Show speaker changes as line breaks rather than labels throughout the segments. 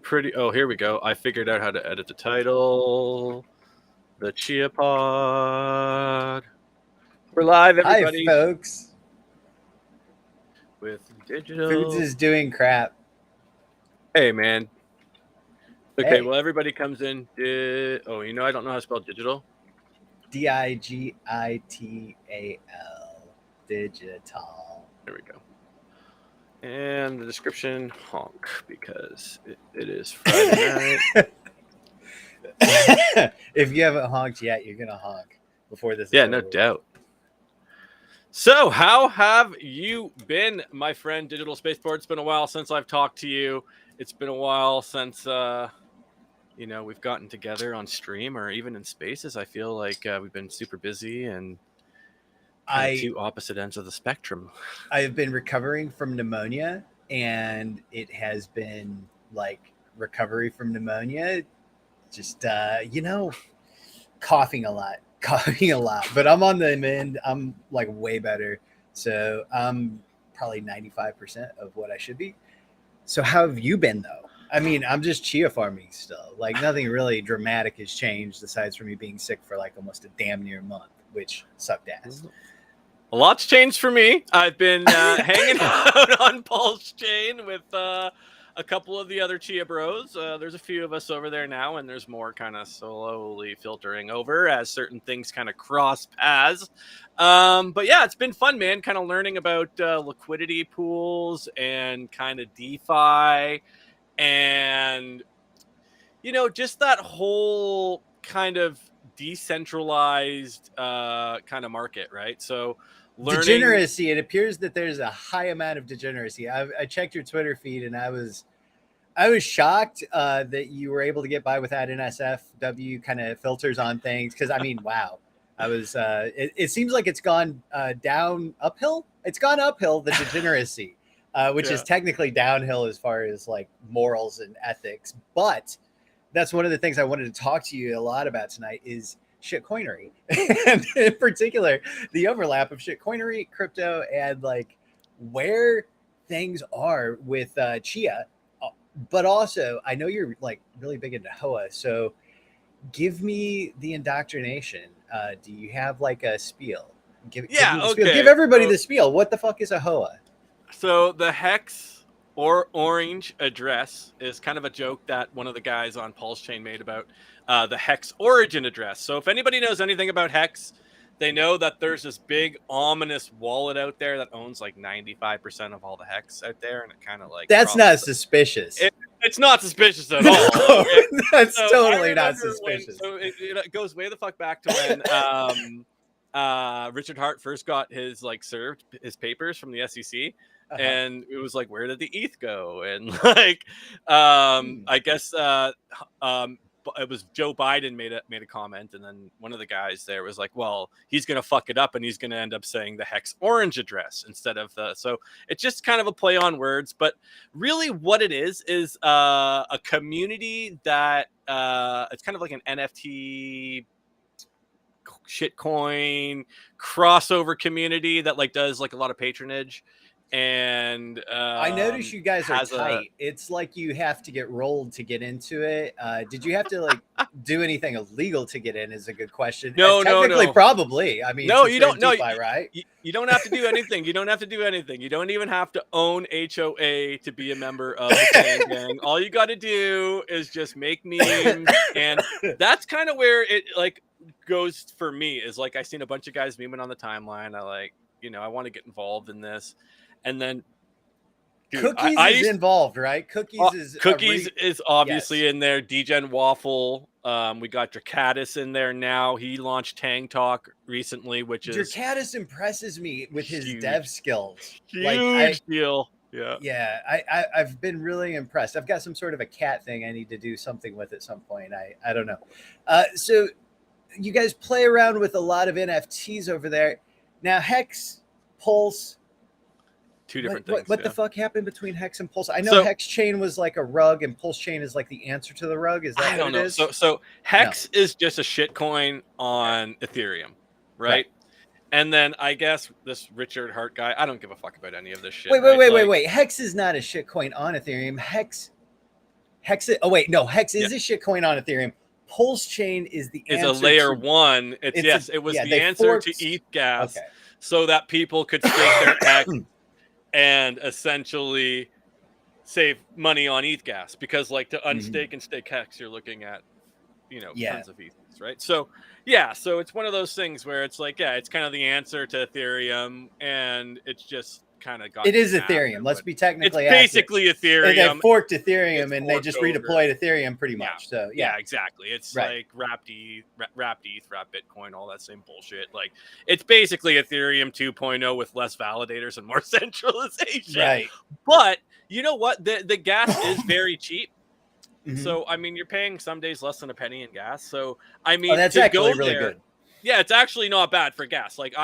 pretty... Oh, here we go. I figured out how to edit the title. The Chia Pod. We're live,
Hi,
everybody.
folks.
With digital.
Foods is doing crap.
Hey, man. Okay,
Hey.
well, everybody comes in. Oh, I don't know how to spell digital.
Digital. Digital.
There we go. And the description, HoNK, because it is Friday night.
If you haven't honked yet, you're going to honk before this is
Yeah,
over.
no doubt. So, how have you been, my friend, Digital Spaceport? It's been a while since I've talked to you. It's been a while since, we've gotten together on stream or even in spaces. I feel like we've been super busy and two opposite ends of the spectrum.
I've been recovering from pneumonia, and it has been like recovery from pneumonia. Just, coughing a lot. But I'm on the mend. I'm like way better. So I'm probably 95% of what I should be. So how have you been though? I mean, I'm just chia farming still. Like nothing really dramatic has changed aside from me being sick for like almost a damn near month, which sucked ass.
A lot's changed for me. I've been hanging out on Pulse Chain with a couple of the other Chia bros. There's a few of us over there now, and there's more kind of slowly filtering over as certain things kind of cross paths. But yeah, it's been fun, man, kind of learning about liquidity pools and kind of DeFi and, just that whole kind of decentralized kind of market, right? So
degeneracy, it appears that there's a high amount of degeneracy. I checked your Twitter feed, and I was shocked that you were able to get by without NSFW kind of filters on things. Because I mean, wow, I was. It seems like it's gone uphill. It's gone uphill, the degeneracy, which is technically downhill as far as like morals and ethics. But that's one of the things I wanted to talk to you a lot about tonight is shitcoinery, and in particular, the overlap of shitcoinery, crypto, and like where things are with Chia. But also, I know you're like really big into HOA, so give me the indoctrination. Do you have like a spiel? Give everybody the spiel. What the fuck is a HOA?
So the hex or orange address is kind of a joke that one of the guys on Pulse Chain made about the hex origin address. So if anybody knows anything about hex, they know that there's this big ominous wallet out there that owns like 95% of all the hex out there, and it kind of like
that's not suspicious.
It's not suspicious at all.
That's totally not suspicious.
It goes way the fuck back to when Richard Hart first got his served his papers from the SEC. And it was like, where did the ETH go? And I guess it was Joe Biden made a comment, and then one of the guys there was like, well, he's gonna fuck it up, and he's gonna end up saying the hex orange address instead of the. So it's just kind of a play on words, but really what it is a community that it's kind of like an NFT shitcoin crossover community that like does like a lot of patronage. And
I notice you guys are tight. It's like you have to get rolled to get into it. Did you have to like do anything illegal to get in? Is a good question.
No,
technically, probably. I mean,
no, you don't. No,
right?
You don't have to do anything. You don't have to do anything. You don't even have to own HOA to be a member of the Fan Gang. All you got to do is just make memes, and that's kind of where it like goes for me. Is like I seen a bunch of guys memeing on the timeline. I want to get involved in this. And then
Cookies is involved, right? Cookies
is obviously in there. Degen Waffle. We got Dracatus in there now. He launched Tang Talk recently, which is
Dracatus impresses me with his dev skills.
Huge deal. Yeah.
I've been really impressed. I've got some sort of a cat thing I need to do something with at some point. I don't know. So you guys play around with a lot of NFTs over there. Now Hex, Pulse.
Two different things.
What the fuck happened between Hex and Pulse? I know Hex Chain was like a rug, and Pulse Chain is like the answer to the rug. Is that what it is?
So Hex is just a shitcoin on Ethereum, right? And then I guess this Richard Hart guy, I don't give a fuck about any of this shit.
Wait. Hex is not a shitcoin on Ethereum. Hex Hex. Oh wait, no, Hex
Yeah.
is a shitcoin on Ethereum. Pulse chain is the
Is
answer
a layer
to,
one. It's yes, it was
yeah,
the
they
answer
forked.
to ETH gas
Okay.
so that people could stake their X and essentially save money on ETH gas, because like to unstake and stake Hex, you're looking at,
Yeah.
tons of ETHs, right? So yeah, so it's one of those things where it's like, yeah, it's kind of the answer to Ethereum, and it's just kind of
It
gotten
is
snapped
Ethereum.
or
Let's
what.
be
It's
technically accurate.
basically
They
Ethereum.
forked
It's
Ethereum and they
forked
just
over.
redeployed Ethereum pretty
Yeah.
much. So
Yeah, exactly. It's
right.
like wrapped ETH, wrapped Bitcoin, all that same bullshit. Like it's basically Ethereum 2.0 with less validators and more centralization.
Right.
But you know what? The gas is very cheap.
Mhm.
So I mean, you're paying some days less than a penny in gas. So I
Oh,
mean,
that's
to
actually
go
really
there,
good.
yeah, it's actually not bad for gas. Like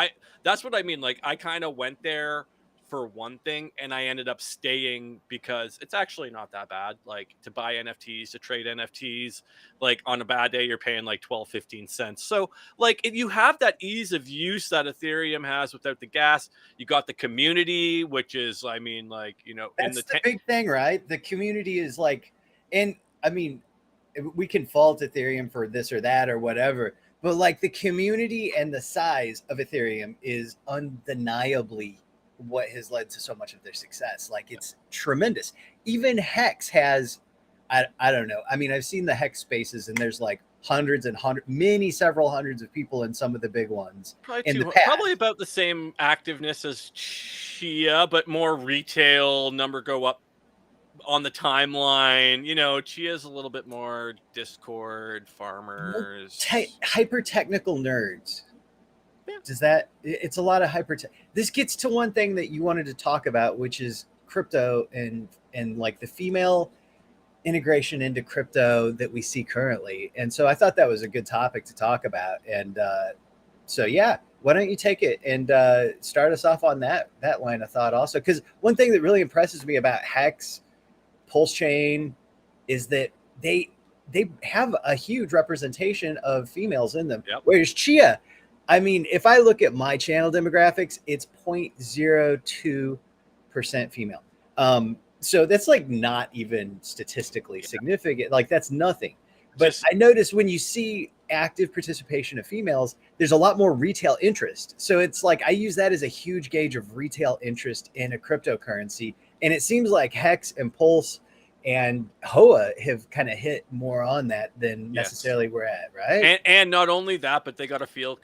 that's what I mean. Like I kind of went there for one thing, and I ended up staying because it's actually not that bad. Like to buy NFTs, to trade NFTs, like on a bad day, you're paying like 12, 15 cents. So like if you have that ease of use that Ethereum has without the gas, you got the community, which is, I mean, like, in
That's
the,
the big thing, right? The community is like, and I mean, we can fault Ethereum for this or that or whatever, but like the community and the size of Ethereum is undeniably what has led to so much of their success. Like it's tremendous. Even Hex has, I don't know. I mean, I've seen the Hex spaces and there's like hundreds and several hundreds of people in some of the big ones in the past.
probably about the same activeness as Chia, but more retail number go up on the timeline. Chia's a little bit more Discord farmers.
Hyper technical nerds.
Yeah.
Does that? It's a lot of hyper. This gets to one thing that you wanted to talk about, which is crypto and like the female integration into crypto that we see currently. And so I thought that was a good topic to talk about. And so yeah, why don't you take it and start us off on that line of thought also? Because one thing that really impresses me about Hex, Pulse Chain, is that they have a huge representation of females in them.
Yep.
Whereas Chia, I mean, if I look at my channel demographics, it's 0.02% female. So that's like not even statistically significant. Like that's nothing. But I notice when you see active participation of females, there's a lot more retail interest. So it's like I use that as a huge gauge of retail interest in a cryptocurrency. And it seems like Hex and Pulse and HOA have kind of hit more on that than necessarily we're at, right?
And not only that, but they got a female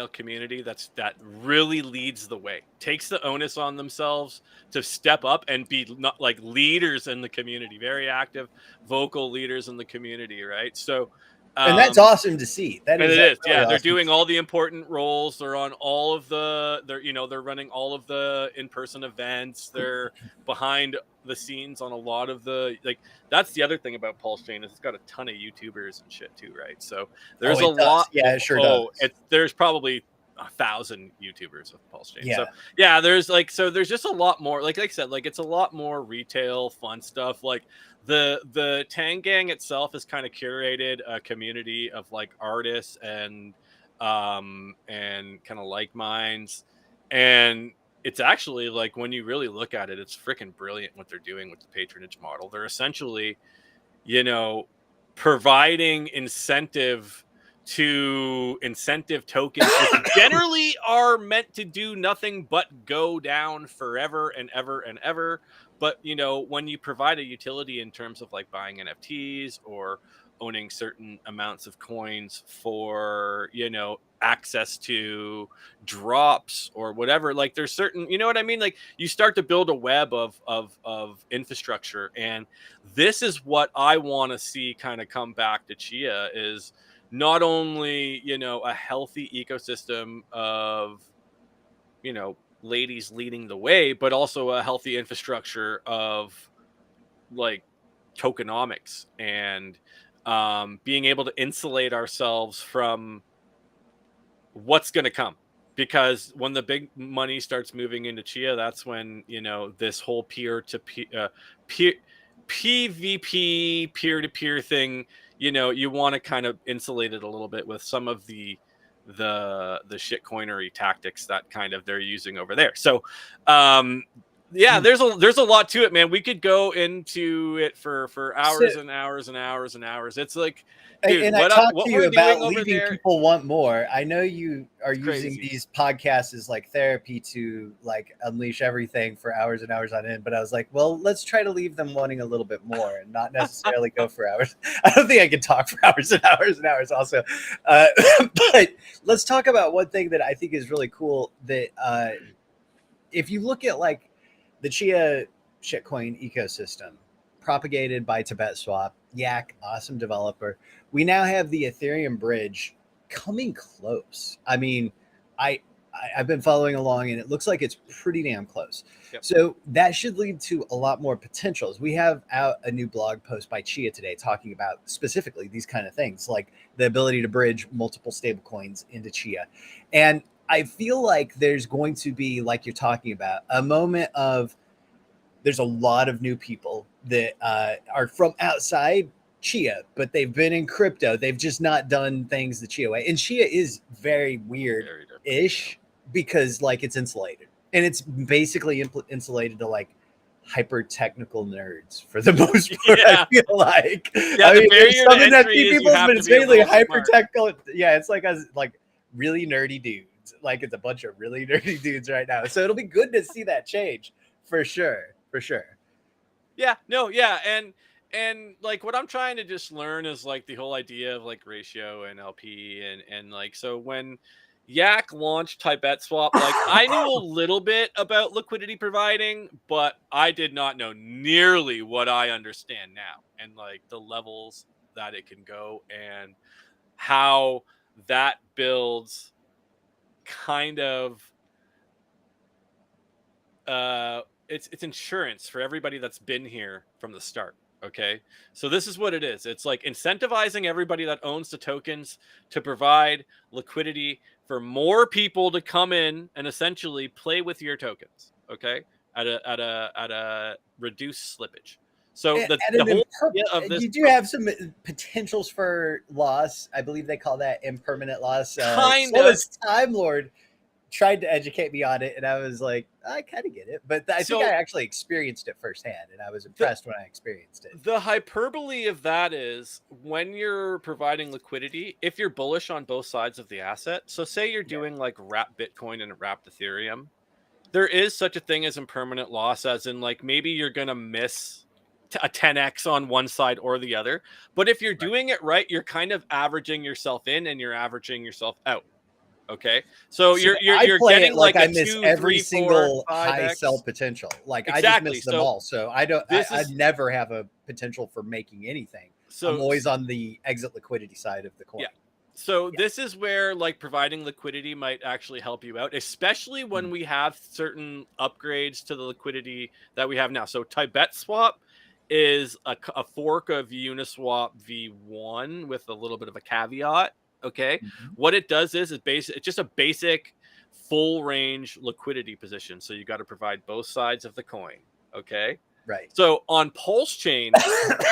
community that really leads the way, takes the onus on themselves to step up and be not like leaders in the community, very active, vocal leaders in the community, right? So,
and that's awesome to see. That
and
is,
it is,
really
yeah.
awesome
They're doing all the important roles. They're on all of they're running all of the in-person events. They're behind the scenes on a lot of the, like, that's the other thing about Pulse Chain is it's got a ton of YouTubers and shit too, right? So there's a lot.
Yeah, it sure does.
There's probably 1,000 YouTubers with Pulse Chain.
Yeah.
So yeah, there's just a lot more, like I said, like it's a lot more retail fun stuff. Like the Tang Gang itself has kind of curated a community of like artists and kind of like minds, and it's actually, like, when you really look at it, it's freaking brilliant what they're doing with the patronage model. They're essentially, providing incentive tokens, which generally are meant to do nothing but go down forever and ever and ever. But, when you provide a utility in terms of like buying NFTs or owning certain amounts of coins for, access to drops or whatever, like there's certain, you know what I mean? Like you start to build a web of infrastructure. And this is what I want to see kind of come back to Chia, is not only, a healthy ecosystem of, ladies leading the way, but also a healthy infrastructure of like tokenomics and being able to insulate ourselves from what's going to come. Because when the big money starts moving into Chia, that's when, this whole PvP peer-to-peer thing, you want to kind of insulate it a little bit with some of the shitcoinery tactics that kind of they're using over there. So Yeah, there's a lot to it, man. We could go into it for
So,
hours and hours and hours and hours. It's like, dude,
and I talked
what
to you
we're doing
about
over
leaving
there,
people want more. I know you are
it's
using
crazy.
these podcasts as like therapy to like unleash everything for hours and hours on end. But I was like, well, let's try to leave them wanting a little bit more and not necessarily go for hours. I don't think I can talk for hours and hours and hours also. Uh, but let's talk about one thing that I think is really cool that if you look at like the Chia shitcoin ecosystem propagated by Tibet Swap, Yak, awesome developer. We now have the Ethereum bridge coming close. I mean, I I've been following along and it looks like it's pretty damn close.
Yep.
So that should lead to a lot more potentials. We have out a new blog post by Chia today talking about specifically these kind of things, like the ability to bridge multiple stablecoins into Chia. And I feel like there's going to be, like you're talking about, a moment of there's a lot of new people that are from outside Chia, but they've been in crypto. They've just not done things the Chia way. And Chia is very weird ish because like it's insulated and it's basically insulated to like hyper technical nerds for the most part.
Yeah.
I feel like,
Yeah,
I
the
mean, there's
barrier
some
to
in that
entry is you
people's,
have
but
to
it's
be a
mainly
little
hyper
smart.
technical. Yeah, it's like really nerdy dudes. Like it's a bunch of really nerdy dudes right now. So it'll be good to see that change for sure. For sure.
Yeah, no, yeah, and like what I'm trying to just learn is like the whole idea of like ratio and LP and like so when Yak launched Tibet Swap, like I knew a little bit about liquidity providing, but I did not know nearly what I understand now and like the levels that it can go and how that builds kind of it's insurance for everybody that's been here from the start. Okay, so this is what it is. It's like incentivizing everybody that owns the tokens to provide liquidity for more people to come in and essentially play with your tokens. Okay, at a reduced slippage. So
At
the
an
whole idea of this
you do have some potentials for loss. I believe they call that impermanent loss.
kind
So
of
is Time Lord tried to educate me on it, and I was like, I kind of get it, but I think I
so
actually experienced it firsthand, and I was
the
impressed when I experienced it.
The hyperbole of that is when you're providing liquidity, if you're bullish on both sides of the asset. So, say you're
Yeah.
doing like wrapped Bitcoin and wrapped Ethereum, there is such a thing as impermanent loss, as in, like, maybe you're going to miss a 10x on one side or the other. But if you're
Right.
doing it right, you're kind of averaging yourself in and you're averaging yourself out. Okay. So,
So I
you're
play it
getting
like
like
I
a
miss
two,
every
three, four,
single
five
high sell
x.
potential. Like I just
Exactly.
miss them
So,
all. So I don't.
this
I
is
never have a potential for making anything. I'm
so
always on the exit liquidity side of the coin.
yeah. So
Yeah.
this is where like providing liquidity might actually help you out, especially when
Mm.
we have certain upgrades to the liquidity that we have now. So Tibet Swap is a fork of Uniswap v1 with a little bit of a caveat. Okay,
Mhm.
what it does is it's just a basic full range liquidity position. So you got to provide both sides of the coin. Okay,
Right.
so on Pulse Chain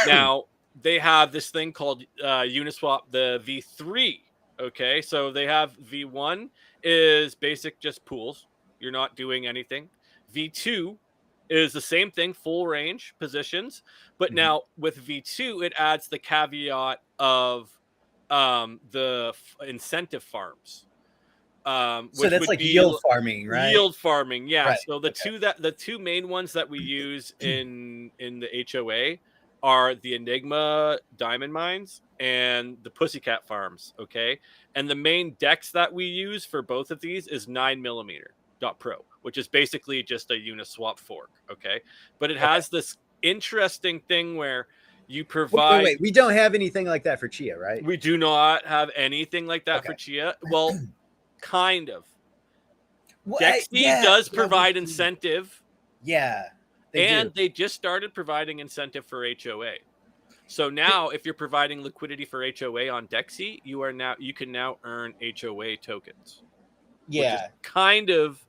now they have this thing called Uniswap, the V3. Okay, so they have V1 is basic, just pools. You're not doing anything. V2 is the same thing, full range positions, but
Mhm.
now with V2 it adds the caveat of incentive farms,
So
which
that's
would
like
be
yield farming, right?
yield farming. Yeah.
Right.
So
Okay.
the two main ones that we use in the HOA are the Enigma diamond mines and the Pussycat farms. Okay. And the main dex that we use for both of these is 9mm Pro, which is basically just a Uniswap fork. Okay. But it
Okay.
has this interesting thing where you
Wait, wait,
provide,
wait. We don't have anything like that for Chia, right?
we do not have anything like that for
Okay.
Chia. Well, kind of.
Well,
Dexy
yeah,
does
yeah, we
provide
do.
incentive,
Yeah, they do.
and they just started providing incentive for HOA. So now, if you're providing liquidity for HOA on Dexy, you can now earn HOA tokens, which is
Yeah.
kind of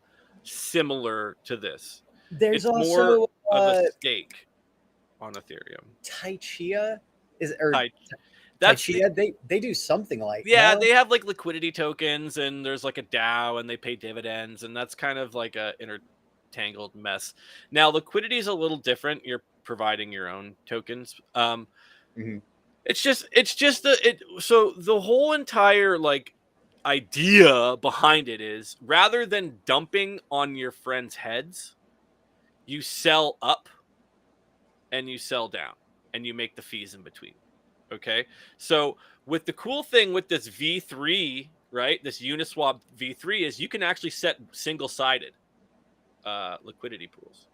similar to this.
There's
It's more
also
of a stake on Ethereum.
Tai Chia is or
Tai,
Tai
that's the
Chia. They do something like
Yeah,
no.
they have like liquidity tokens, and there's like a DAO, and they pay dividends, and that's kind of like a tangled mess. Now, liquidity is a little different. You're providing your own tokens.
Mhm.
It's just so the whole entire like idea behind it is rather than dumping on your friends' heads, you sell up and you sell down and you make the fees in between. Okay. So with the cool thing with this V3, right? This Uniswap V3 is you can actually set single-sided liquidity pools.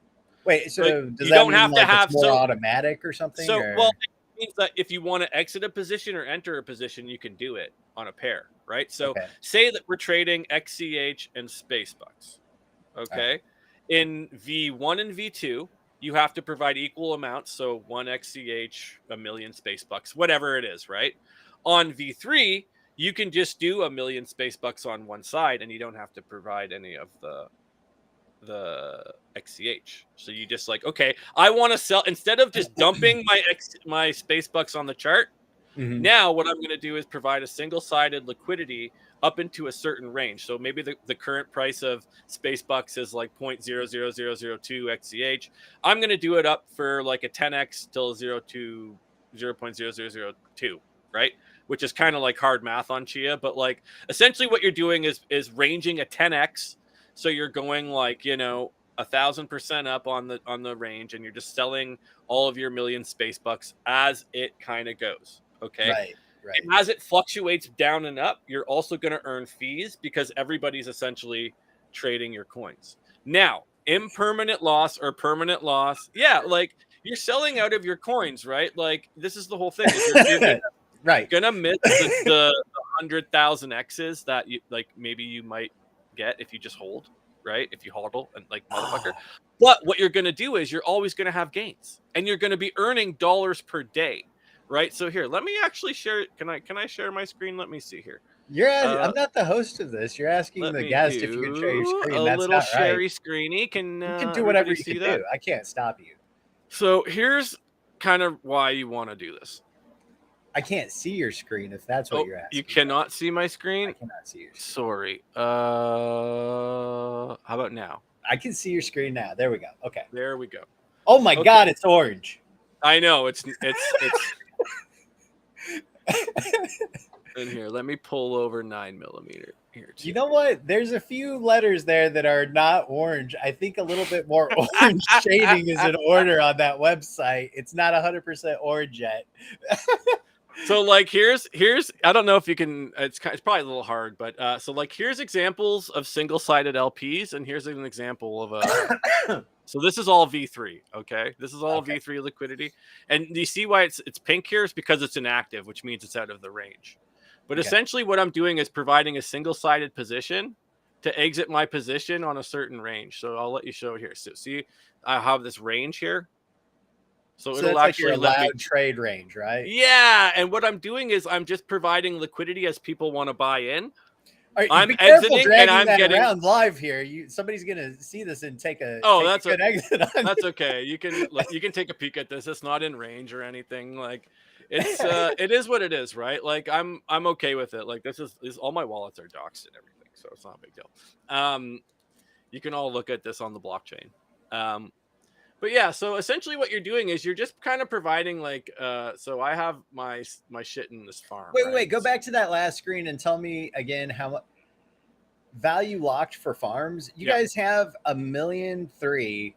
Wait,
So
so does
you
that
don't
mean
have to
like it's
have
more automatic or something?
well,
Or
it means that if you want to exit a position or enter a position, you can do it on a pair, right? So
okay,
say that we're trading XCH and Spacebucks.
all right,
Okay. In V1 and V2, you have to provide equal amounts. So one XCH, a million Spacebucks, whatever it is, right? On V3, you can just do a million Spacebucks on one side and you don't have to provide any of the XCH. So you just like, okay, I want to sell instead of just dumping my Spacebucks on the chart.
Mhm.
Now, what I'm going to do is provide a single-sided liquidity up into a certain range. So maybe the current price of Spacebucks is like 0.00002 XCH. I'm going to do it up for like a 10x till 0.0002, right? Which is kind of like hard math on Chia, but like essentially what you're doing is ranging a 10x. So you're going like 1,000% up on the range, and you're just selling all of your million Spacebucks as it kind of goes. Okay.
Right, right,
And as it fluctuates down and up, you're also going to earn fees because everybody's essentially trading your coins. Now, impermanent loss or permanent loss, yeah, like you're selling out of your coins, right? Like this is the whole thing. Is you're
right.
gonna miss the 100,000 X's that you like maybe you might get if you just hold, right? If you hodl and like motherfucker. But what you're gonna do is you're always gonna have gains and you're gonna be earning dollars per day. Right. So here, let me actually share. Can I share my screen? Let me see here.
I'm not the host of this. You're asking
Let
the
me
guest if you can share your
do a
screen. That's
little
not right.
sharey screeny. Can
You can do whatever
everybody
you
see
can
that?
do. I can't stop you.
So here's kind of why you want to do this.
I can't see your screen if that's what
Oh,
you're
you
asking.
cannot see my
I
screen?
cannot see your screen.
Sorry. How about now?
I can see your screen now. There we go. Okay.
There we go.
Oh my
Okay.
God, it's orange.
I know it's in here. Let me pull over 9mm here too.
You know what? There's a few letters there that are not orange. I think a little bit more orange shading is in order on that website. It's not 100% orange yet.
So like here's I don't know if you can it's probably a little hard, but so like here's examples of single-sided LPs and here's an example of a so this is all V3, okay? This is all
Okay.
V3 liquidity. And you see why it's pink here is because it's inactive, which means it's out of the range. But
Okay.
essentially what I'm doing is providing a single-sided position to exit my position on a certain range. So I'll let you show it here. So see I have this range here. So
So
it'll
that's like your
actually let me
allowed trade range, right?
yeah, and what I'm doing is I'm just providing liquidity as people want to buy in.
All right,
I'm
be careful
exiting and
dragging
I'm
that
getting.
around live here. Somebody's gonna see this and take a
Oh,
good exit on
that's
it.
okay. You can take a peek at this. It's not in range or anything. Like it's it is what it is, right? Like I'm okay with it. Like this all my wallets are doxed and everything, so it's not a big deal. You can all look at this on the blockchain. But yeah, so essentially what you're doing is you're just kind of providing like so I have my shit in this farm.
Wait,
right?
wait, go back to that last screen and tell me again how much value locked for farms. You
Yeah.
guys have 1,000,003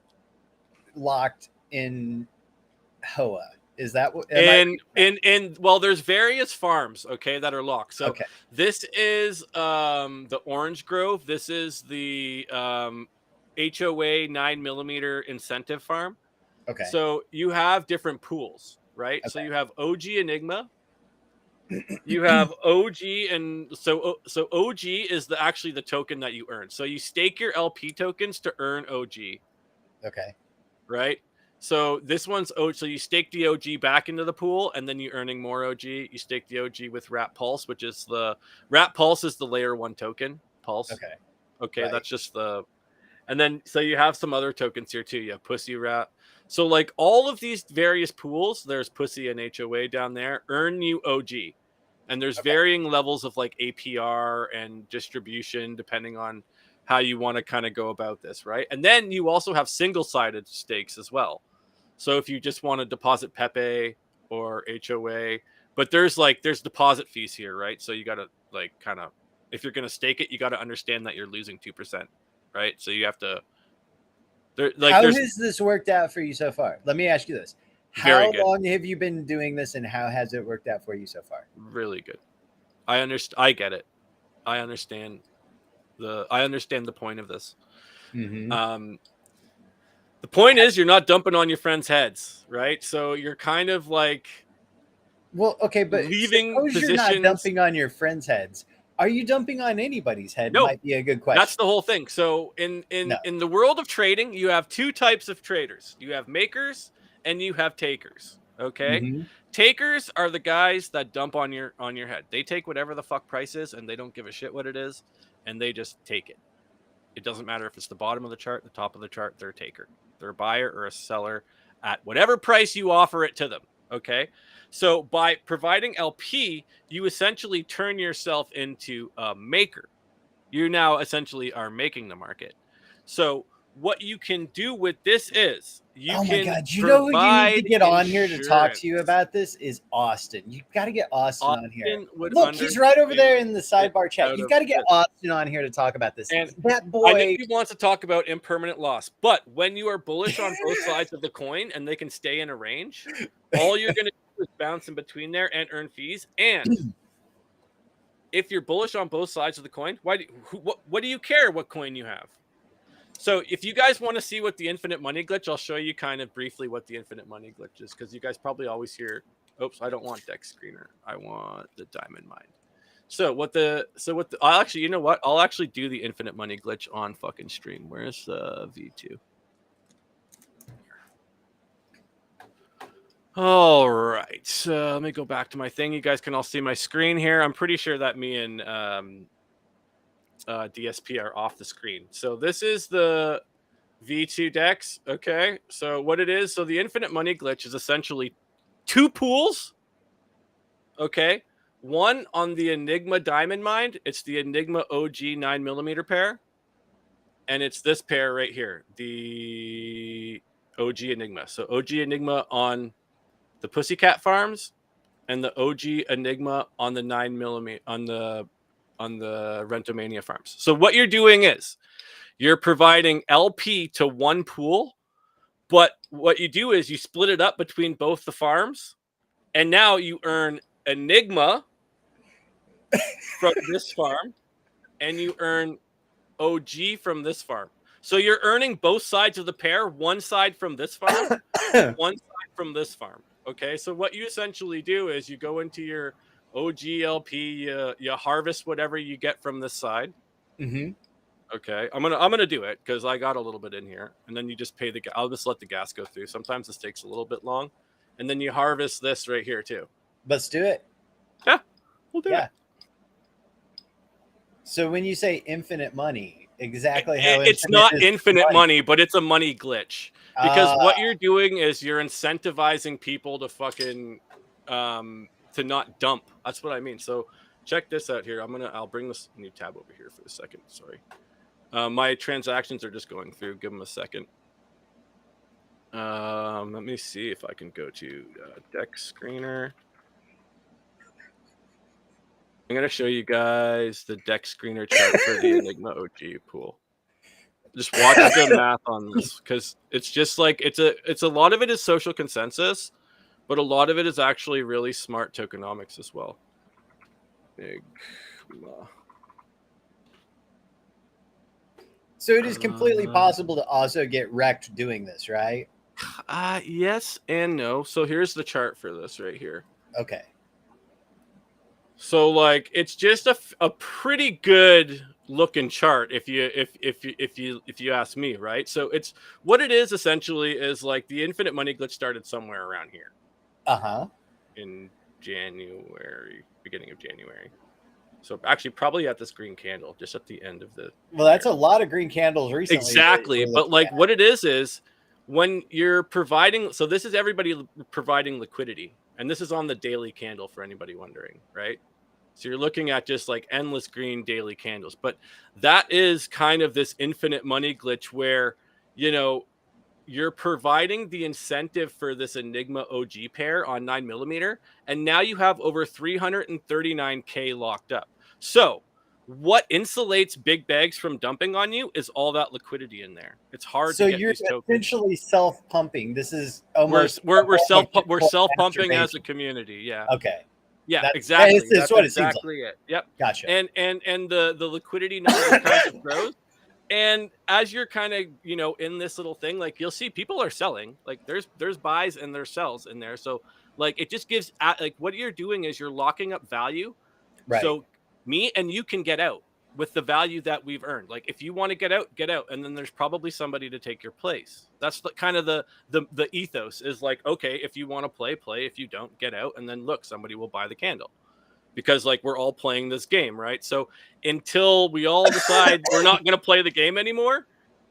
locked in HOA. Is that what?
And well, there's various farms, okay, that are locked. So
Okay.
this is the Orange Grove. This is the HOA 9mm incentive farm.
Okay.
So you have different pools, right? So
Okay.
you have OG Enigma, you have OG, and so OG is actually the token that you earn. So you stake your LP tokens to earn OG,
Okay.
right? So this one's so you stake the OG back into the pool, and then you're earning more OG. You stake the OG with Rat Pulse, which is the Rat Pulse is the layer 1 token. Pulse.
Okay.
Okay,
Right.
that's just the. And then so you have some other tokens here too. You have Pussy Rat. So like all of these various pools, there's Pussy and HOA down there, earn you OG. And there's
Okay.
varying levels of like APR and distribution depending on how you want to kind of go about this, right? And then you also have single-sided stakes as well. So if you just want to deposit Pepe or HOA, but there's deposit fees here, right? So you got to like kind of, if you're going to stake it, you got to understand that you're losing 2%, right? So you have to
how has this worked out for you so far? Let me ask you this. How long have you been doing this and how has it worked out for you so far?
Really good. I understand. I get it. I understand the point of this.
Mm-hmm.
The point is you're not dumping on your friends' heads, right? So you're kind of like,
well, okay, but
leaving
suppose
positions.
You're not dumping on your friends' heads. Are you dumping on anybody's head?
No,
might be a good question.
That's the whole thing. So in the world of trading, you have two types of traders. You have makers and you have takers. Okay.
Mm-hmm.
Takers are the guys that dump on your head. They take whatever the fuck price is and they don't give a shit what it is, and they just take it. It doesn't matter if it's the bottom of the chart, the top of the chart, they're a taker. They're a buyer or a seller at whatever price you offer it to them. Okay. So by providing LP, you essentially turn yourself into a maker. You now essentially are making the market. So what you can do with this is
oh my god, you know who you need to get on here to talk to you about this is Austin. You've got to get Austin on here. Look, he's right over there in the sidebar chat. You've got to get Austin on here to talk about this.
And
that boy,
I know he wants to talk about impermanent loss, but when you are bullish on both sides of the coin and they can stay in a range, all you're going to do is bounce in between there and earn fees. And if you're bullish on both sides of the coin, what do you care what coin you have? So if you guys want to see what the infinite money glitch, I'll show you kind of briefly what the infinite money glitch is, because you guys probably always hear, oops, I don't want deck screener. I want the diamond mine. I'll actually, you know what? I'll actually do the infinite money glitch on fucking stream. Where's the V2? All right. So let me go back to my thing. You guys can all see my screen here. I'm pretty sure that me and DSP are off the screen. So this is the V2 decks. Okay. So what it is, so the infinite money glitch is essentially two pools. Okay. One on the Enigma Diamond Mine. It's the Enigma OG 9mm pair. And it's this pair right here, the OG Enigma. So OG Enigma on the Pussycat Farms and the OG Enigma on the 9mm on the Rentomania farms. So what you're doing is you're providing LP to one pool, but what you do is you split it up between both the farms, and now you earn Enigma from this farm, and you earn OG from this farm. So you're earning both sides of the pair, one side from this farm, one side from this farm. Okay, so what you essentially do is you go into your OGLP, you harvest whatever you get from this side.
Mm-hmm.
Okay, I'm gonna do it because I got a little bit in here, and then you just pay I'll just let the gas go through. Sometimes this takes a little bit long, and then you harvest this right here too.
Let's do it.
Yeah, we'll do it.
So when you say infinite money, exactly how
it's not infinite money, but it's a money glitch. Because what you're doing is you're incentivizing people to fucking to not dump. That's what I mean. So check this out here. I'll bring this new tab over here for a second. Sorry. My transactions are just going through. Give them a second. Let me see if I can go to deck screener. I'm going to show you guys the deck screener chart for the Enigma OG pool. Just watch the math on this, because it's just like it's a lot of it is social consensus, but a lot of it is actually really smart tokenomics as well.
So it is completely possible to also get wrecked doing this, right?
Yes and no. So here's the chart for this right here.
Okay.
So like it's just a pretty good looking chart if you ask me, right? So it's what it is essentially is like the infinite money glitch started somewhere around here. In January, beginning of January. So actually probably at this green candle, just at the end of the
well, that's a lot of green candles recently.
Exactly. But like what it is when you're providing, so this is everybody providing liquidity, and this is on the daily candle for anybody wondering, right? So you're looking at just like endless green daily candles. But that is kind of this infinite money glitch where, you know, you're providing the incentive for this Enigma OG pair on 9mm, and now you have over 339K locked up. So what insulates big bags from dumping on you is all that liquidity in there. It's hard
So
to get
you're
these tokens.
essentially self-pumping. This is
We're
almost
we're
a form
self
of
we're self pumping as a
masturbation.
community. Yeah.
Okay.
Yeah,
That
exactly.
it's
That's
what it seems like.
exactly it. Yep.
Gotcha.
And the liquidity number just kind of grows. And as you're kind of, you know, in this little thing, like you'll see people are selling, like there's buys and there's sells in there. So like it just gives like what you're doing is you're locking up value.
Right.
So me and you can get out with the value that we've earned. Like if you want to get out, get out, and then there's probably somebody to take your place. That's the kind of the ethos is like, okay, if you want to play, play. If you don't, get out, and then look, somebody will buy the candle. Because like we're all playing this game, right? So until we all decide we're not going to play the game anymore,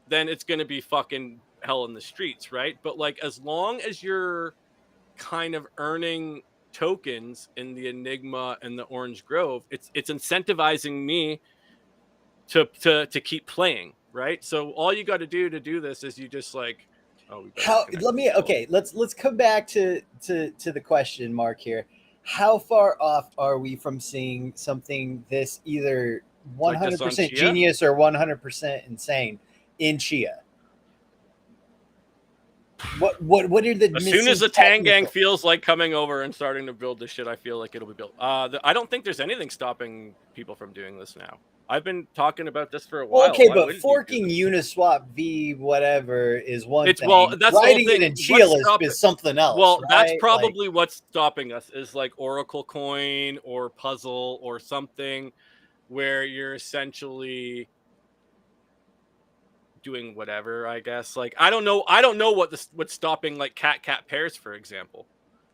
then it's going to be fucking hell in the streets, right? But like as long as you're kind of earning tokens in the Enigma and the Orange Grove, it's incentivizing me to keep playing, right? So all you got to do this is you just like, oh, we
How let me okay, let's come back to the question mark here. How far off are we from seeing something this either 100% genius or 100% insane in Chia? What are the
as soon as the Tang Gang feels like coming over and starting to build this shit, I feel like it'll be built. I don't think there's anything stopping people from doing this now. I've been talking about this for a while.
Okay, but forking Uniswap V whatever is one thing.
Well, that's
writing it in Chia is something else.
Well,
right?
that's probably like, what's stopping us is like Oracle Coin or Puzzle or something where you're essentially doing whatever, I guess. Like I don't know what's stopping like cat pairs, for example.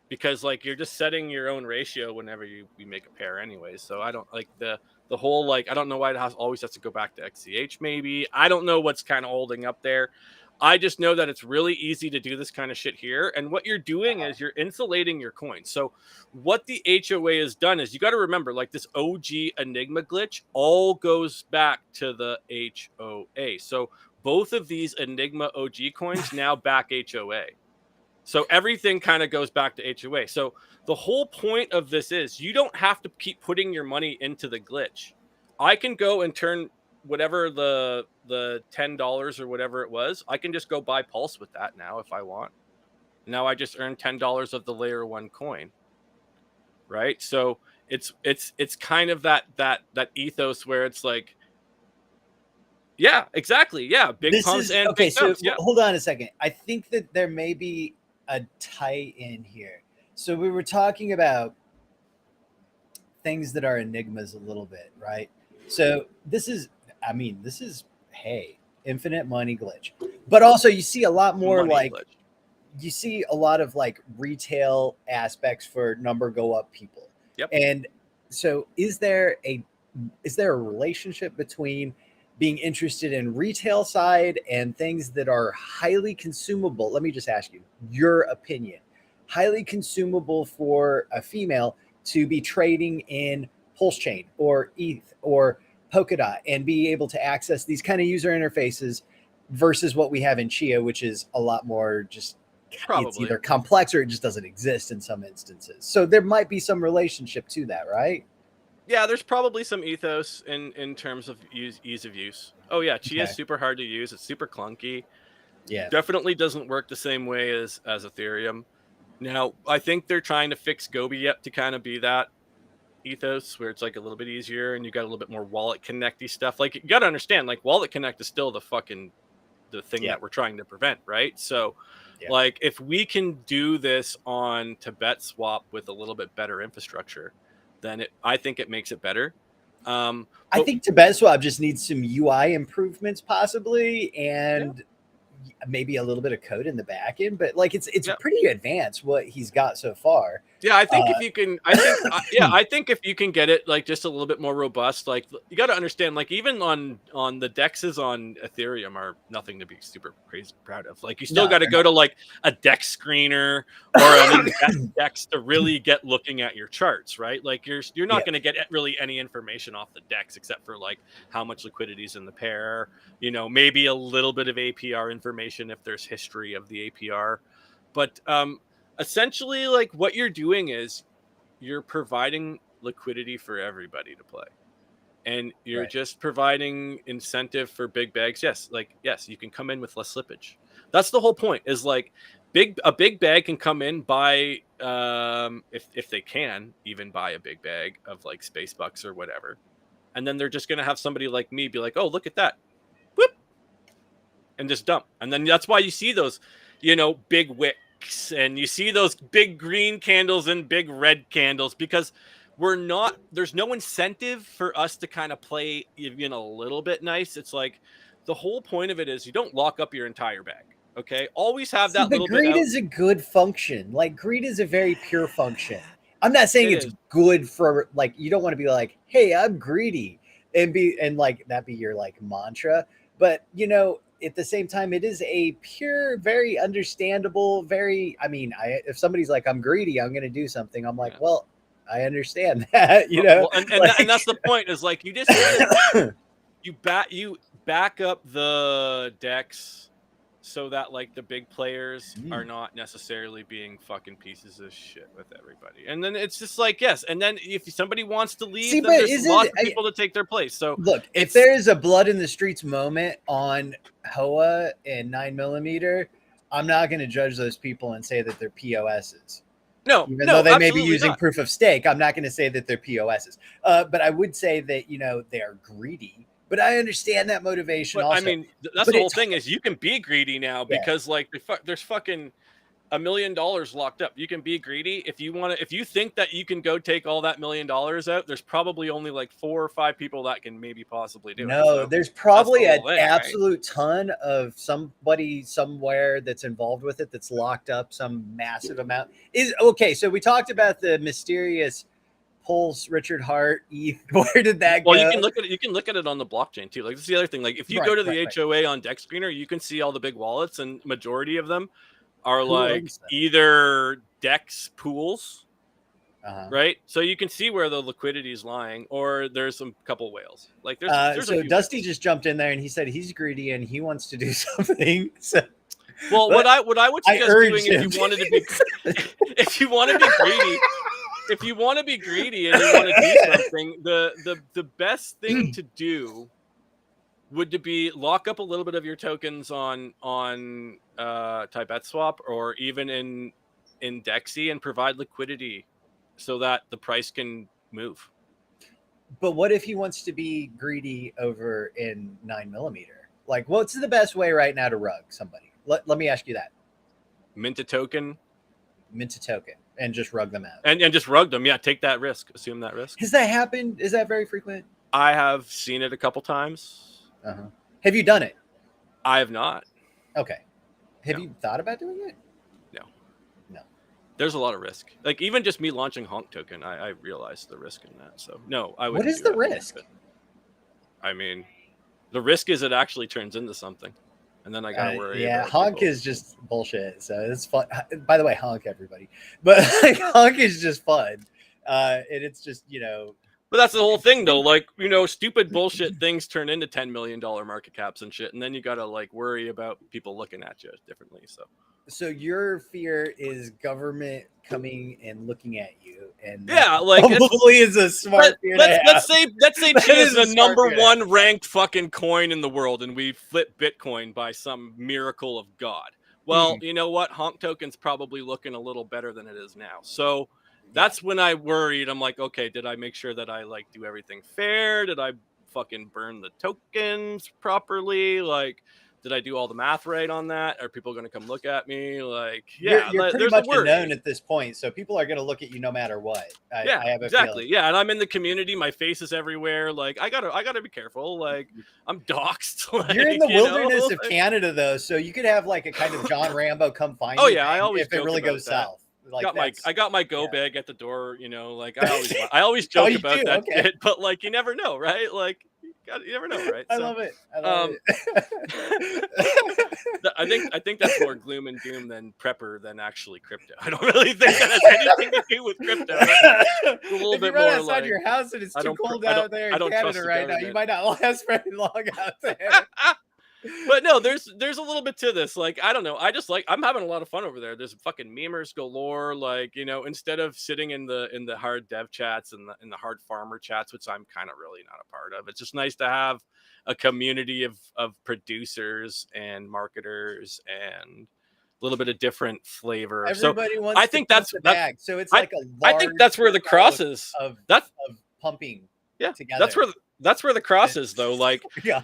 Because like you're just setting your own ratio whenever you make a pair anyways. So I don't like the whole like I don't know why it always has to go back to XCH maybe. I don't know what's kind of holding up there. I just know that it's really easy to do this kind of shit here. And what you're doing is you're insulating your coin. So what the HOA has done is you got to remember like this OG Enigma glitch all goes back to the HOA. So both of these Enigma OG coins now back HOA. So everything kind of goes back to HOA. So the whole point of this is you don't have to keep putting your money into the glitch. I can go and turn whatever the $10 or whatever it was. I can just go buy Pulse with that now if I want. Now I just earned $10 of the layer 1 coin. Right? So it's kind of that ethos where it's like, yeah, exactly. Yeah, big pumps and
okay.
Big
So
dumps. Yeah.
Hold on a second. I think that there may be a tie-in here. So we were talking about things that are enigmas a little bit, right? So this is hey, infinite money glitch, but also you see a lot more like glitch. You see a lot of like retail aspects for number go up people.
Yep.
And so is there a relationship between being interested in retail side and things that are highly consumable? Let me just ask you your opinion. Highly consumable for a female to be trading in Pulse Chain or ETH or Polkadot and be able to access these kind of user interfaces versus what we have in Chia, which is a lot more just it's either complex or it just doesn't exist in some instances. So there might be some relationship to that, right?
Yeah, there's probably some ethos in terms of ease of use. Oh yeah, Chia is super hard to use. It's super clunky.
Yeah,
definitely doesn't work the same way as Ethereum. Now, I think they're trying to fix Gobi yet to kind of be that ethos where it's like a little bit easier and you got a little bit more wallet connecty stuff. Like you got to understand, like wallet connect is still the thing that we're trying to prevent, right? So, like if we can do this on Tibet swap with a little bit better infrastructure, then I think it makes it better.
I think Tibet swap just needs some UI improvements possibly, and maybe a little bit of code in the back end, but like it's pretty advanced what he's got so far.
Yeah, I think if you can, I think if you can get it like just a little bit more robust, like you got to understand, like even on the dexes on Ethereum are nothing to be super crazy proud of. Like you still
No,
got to
they're
go to like a dex screener or an in-depth dex to really get looking at your charts, right? Like you're not
Yeah.
going to get really any information off the dex except for like how much liquidity is in the pair, maybe a little bit of APR information if there's history of the APR, but essentially like what you're doing is you're providing liquidity for everybody to play, and you're
Right.
just providing incentive for big bags. Yes, you can come in with less slippage. That's the whole point, is like a big bag can come in, buy if they can even buy a big bag of like space bucks or whatever, and then they're just going to have somebody like me be like, oh, look at that, whoop, and just dump. And then that's why you see those big wicks, and you see those big green candles and big red candles, because there's no incentive for us to kind of play even a little bit nice. It's like the whole point of it is you don't lock up your entire bag. Okay, always have
See,
that
but
little bit
greed
out.
is a good function. Like greed is a very pure function. I'm not saying
It
it's
is.
good for like you don't want to be like, hey, I'm greedy and like that be your like mantra. But at the same time, it is a pure, very understandable, I mean, if somebody's like, I'm greedy, I'm gonna do something, I'm like,
Yeah.
well, I understand that,
Well, and that's the point, is like you just you back up the decks so that like the big players are not necessarily being fucking pieces of shit with everybody. And then it's just like, yes, and then if somebody wants to leave,
See,
then
but
there's lots of people to take their place. So
look, if there is a blood in the streets moment on HOA and 9mm, I'm not going to judge those people and say that they're POSs. Even though
no,
they may be
absolutely
using
not.
proof of stake, I'm not going to say that they're POSs. But I would say that, they are greedy. But I understand that motivation
But
also.
I mean, that's
But
the whole
it's
thing, is you can be greedy now,
yeah.
because like there's fucking $1 million locked up. You can be greedy if you want to. If you think that you can go take all that $1 million out, there's probably only like 4 or 5 people that can maybe possibly do it.
No,
So
there's
that's the
probably an
whole thing, right?
absolute ton of somebody somewhere that's involved with it that's locked up some massive amount. Is okay. So we talked about the mysterious Pulse, Richard Hart, ETH. Where did that
Well,
go?
you can look at it. You can look at it on the blockchain too. Like that's the other thing. Like if you go to the HOA on Dex Screener, you can see all the big wallets, and majority of them are
Who
like
owns them?
either Dex pools,
Uh-huh.
right? So you can see where the liquidity is lying, or there's some couple whales. Like there's
So
a few
Dusty
whales.
just jumped in there and he said he's greedy and he wants to do something. So,
Well, what I would suggest doing
him.
if you wanted to be if you want to be greedy. If you want to be greedy and you want to do something, the best thing to do would to be lock up a little bit of your tokens on Tibet Swap, or even in Dexy, and provide liquidity so that the price can move.
But what if he wants to be greedy over in 9mm? Like, what's the best way right now to rug somebody? Let me ask you that.
Mint a token.
Mint a token and just rug them out.
And just rug them. Yeah, take that risk. Assume that risk.
Has that happened? Is that very frequent?
I have seen it a couple times.
Uh-huh. Have you done it?
I have not.
Okay. Have you thought about doing it? No.
There's a lot of risk. Like even just me launching HoNK token, I realized the risk in that. So no, I wouldn't.
What is the risk?
I mean, the risk is it actually turns into something, and then I gotta worry.
Yeah,
about
HoNK is just bullshit. So it's fun. By the way, HoNK everybody, but like, HoNK is just fun, and it's just
But that's the whole thing, though. Like stupid bullshit things turn into $10 million market caps and shit, and then you gotta like worry about people looking at you differently.
So your fear is government coming and looking at you, and
yeah, like
probably is a smart fear.
Let's say Chia is the number
one
one ranked fucking coin in the world, and we flip Bitcoin by some miracle of God. Well, you know what? HoNK token's probably looking a little better than it is now. So that's when I worried. I'm like, okay, did I make sure that I like do everything fair? Did I fucking burn the tokens properly? Like, did I do all the math right on that? Are people going to come look at me? Like, yeah,
you're pretty
there's
much
a worry.
known at this point, so people are going to look at you no matter what. I have a
exactly.
feeling.
Yeah, and I'm in the community. My face is everywhere. Like, I gotta be careful. Like, I'm doxxed. Like,
you're in the wilderness of Canada, though, so you could have like a kind of John Rambo come find you.
I always
if it really goes south. Like
I got my go bag at the door, you know, like I always
Oh,
joke
you
about
do?
that
Okay.
shit, but like you never know, right? Like you never know, right?
I
So
love it. I love it.
I think that's more gloom and doom than prepper than actually crypto. I don't really think that has anything to do with crypto. It's a little
If you
bit
run
more
outside
like
your house and it's too cold out there
I
in
don't trust
Canada
the
right now, you
government.
might not last very long out there.
But no, there's a little bit to this. Like, I don't know. I'm having a lot of fun over there. There's fucking memers galore. Like, you know, instead of sitting in the hard dev chats and the hard farmer chats, which I'm kind of really not a part of. It's just nice to have a community of producers and marketers and a little bit of different flavor. So
Everybody wants
I
to
think
pump the bag. So it's
I
like a
I
large
think that's where the
amount
cross is.
of
That's
pumping
yeah.
together.
That's where the cross is though. Like
Yeah.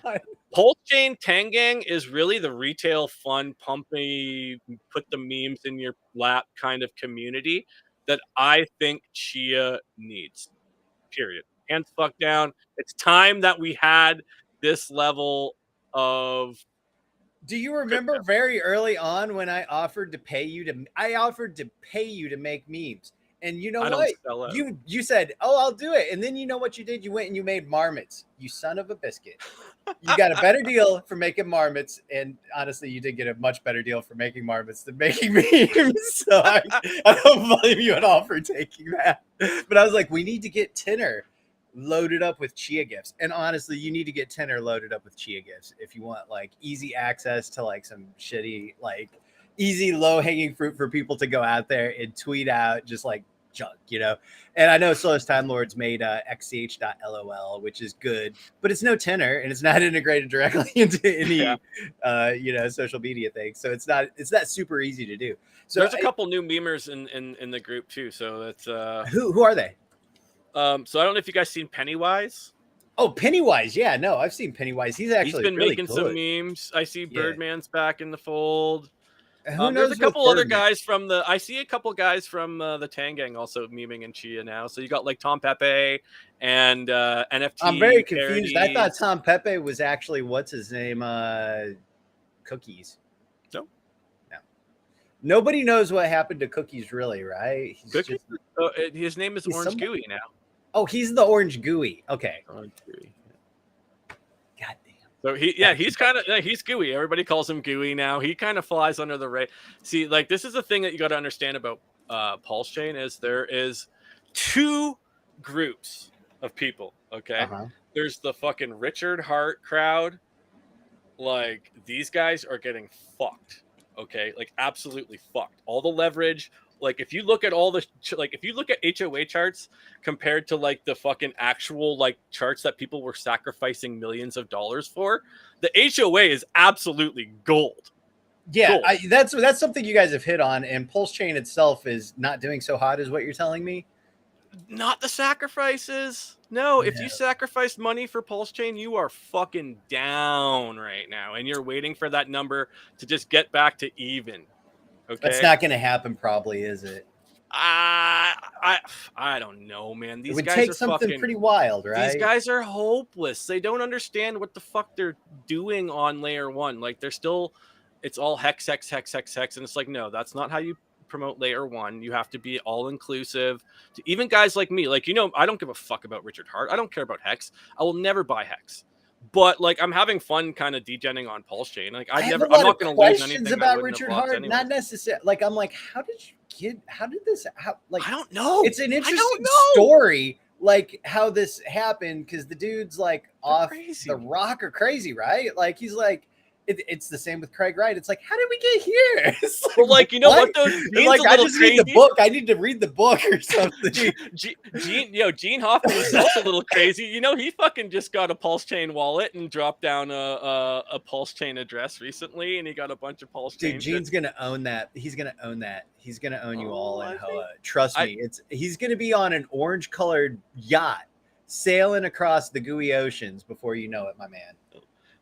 Pulse Chain Tangang is really the retail fun, pumpy, put the memes in your lap kind of community that I think Chia needs. Period. Hands fuck down. It's time that we had this level of
Do you
crypto.
remember very early on when I offered to pay you to make memes? And you know
I don't
what?
sell it.
You said, "Oh, I'll do it." And then you know what you did? You went and you made marmots. You son of a biscuit. You got a better deal for making marmots, and honestly, you did get a much better deal for making marmots than making memes. So I don't blame you at all for taking that. But I was like, we need to get Tinner loaded up with Chia gifts, and honestly, you need to get Tinner loaded up with Chia gifts if you want like easy access to like some shitty, like easy low hanging fruit for people to go out there and tweet out just like junk, you know. And I know Slowest Time Lords made xch.lol, which is good, but it's no Tinner and it's not integrated directly into any you know, social media thing, so it's not super easy to do. So
there's a couple new memers in the group too, so that's
who are they?
So I don't know if you guys seen Pennywise.
Oh, Pennywise. Yeah, no, I've seen Pennywise. He's been really
making
good.
some memes. I see Birdman's back in the fold.
Who knows?
There's a couple other guys from I see a couple guys from the Tangang also memeing in Chia now. So you got like Tom Pepe and NFT.
I'm very confused. Parodies. I thought Tom Pepe was actually what's his name? Cookies.
No.
Nobody knows what happened to Cookies, really, right?
Cookies? His name is Orange Gooey now.
Oh, he's the Orange Gooey. Okay.
Orange Gooey.
God damn.
So he's kind of he's gooey. Everybody calls him gooey now. He kind of flies under the radar. See, like this is the thing that you got to understand about Pulse Chain is there is two groups of people. Okay, there's the fucking Richard Hart crowd. Like these guys are getting fucked. Okay, like absolutely fucked. All the leverage. Like if you look at if you look at HOA charts compared to like the fucking actual like charts that people were sacrificing millions of dollars for, the HOA is absolutely gold.
Yeah, gold. That's something you guys have hit on, and Pulse Chain itself is not doing so hot, is what you're telling me.
Not the sacrifices. No, if you sacrifice money for Pulse Chain, you are fucking down right now, and you're waiting for that number to just get back to even. Okay.
That's not going to happen, probably, is it?
I don't know, man. These
it would
guys
take
are
something
fucking,
pretty wild, right?
These guys are hopeless. They don't understand what the fuck they're doing on layer one. Like they're still, it's all hex, and it's like, no, that's not how you promote layer one. You have to be all inclusive to even guys like me. Like, you know, I don't give a fuck about Richard Hart. I don't care about hex. I will never buy hex. But like I'm having fun kind of degenning on Pulse Chain. Like I'm not going to lose anything
about Richard Hart. Not necessarily. Like I'm like, how did this like
I don't know.
It's an interesting story, like how this happened, because the dude's like off the rock or crazy, right? Like he's like it's the same with Craig Wright. It's like, how did we get here? Like,
well, like, you know what? Those
like, I just read the book. I need to read the book or something.
Gene Hoffman was also a little crazy. You know, he fucking just got a Pulse Chain wallet and dropped down a Pulse Chain address recently, and he got a bunch of Pulse Chain.
Dude, Gene's gonna own that. He's gonna own that. He's gonna own you all in HOA. Trust me. He's gonna be on an orange-colored yacht sailing across the gooey oceans before you know it, my man.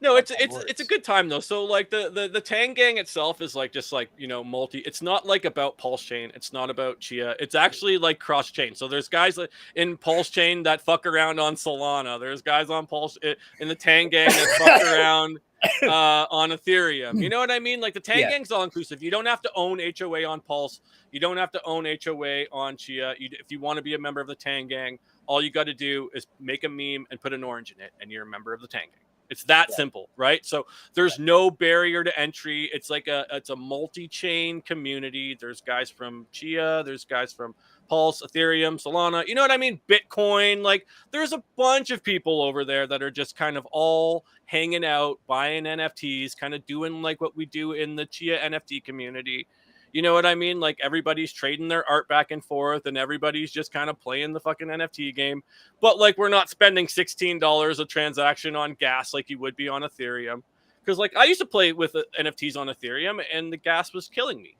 No, it's a good time though. So like the Tangang itself is like just like, you know, it's not like about Pulse Chain. It's not about Chia. It's actually like cross chain. So there's guys in Pulse Chain that fuck around on Solana. There's guys on Pulse in the Tangang that fuck around on Ethereum. You know what I mean? Like the
Yeah.
Tangang's all inclusive. You don't have to own HOA on Pulse. You don't have to own HOA on Chia. If you want to be a member of the Tangang, all you got to do is make a meme and put an orange in it, and you're a member of the Tangang. It's that simple, right? So there's no barrier to entry. It's like it's a multi-chain community. There's guys from Chia, there's guys from Pulse, Ethereum, Solana. You know what I mean? Bitcoin. Like there's a bunch of people over there that are just kind of all hanging out, buying NFTs, kind of doing like what we do in the Chia NFT community. You know what I mean? Like everybody's trading their art back and forth and everybody's just kind of playing the fucking NFT game. But like we're not spending $16 a transaction on gas like you would be on Ethereum. Because like I used to play with NFTs on Ethereum and the gas was killing me.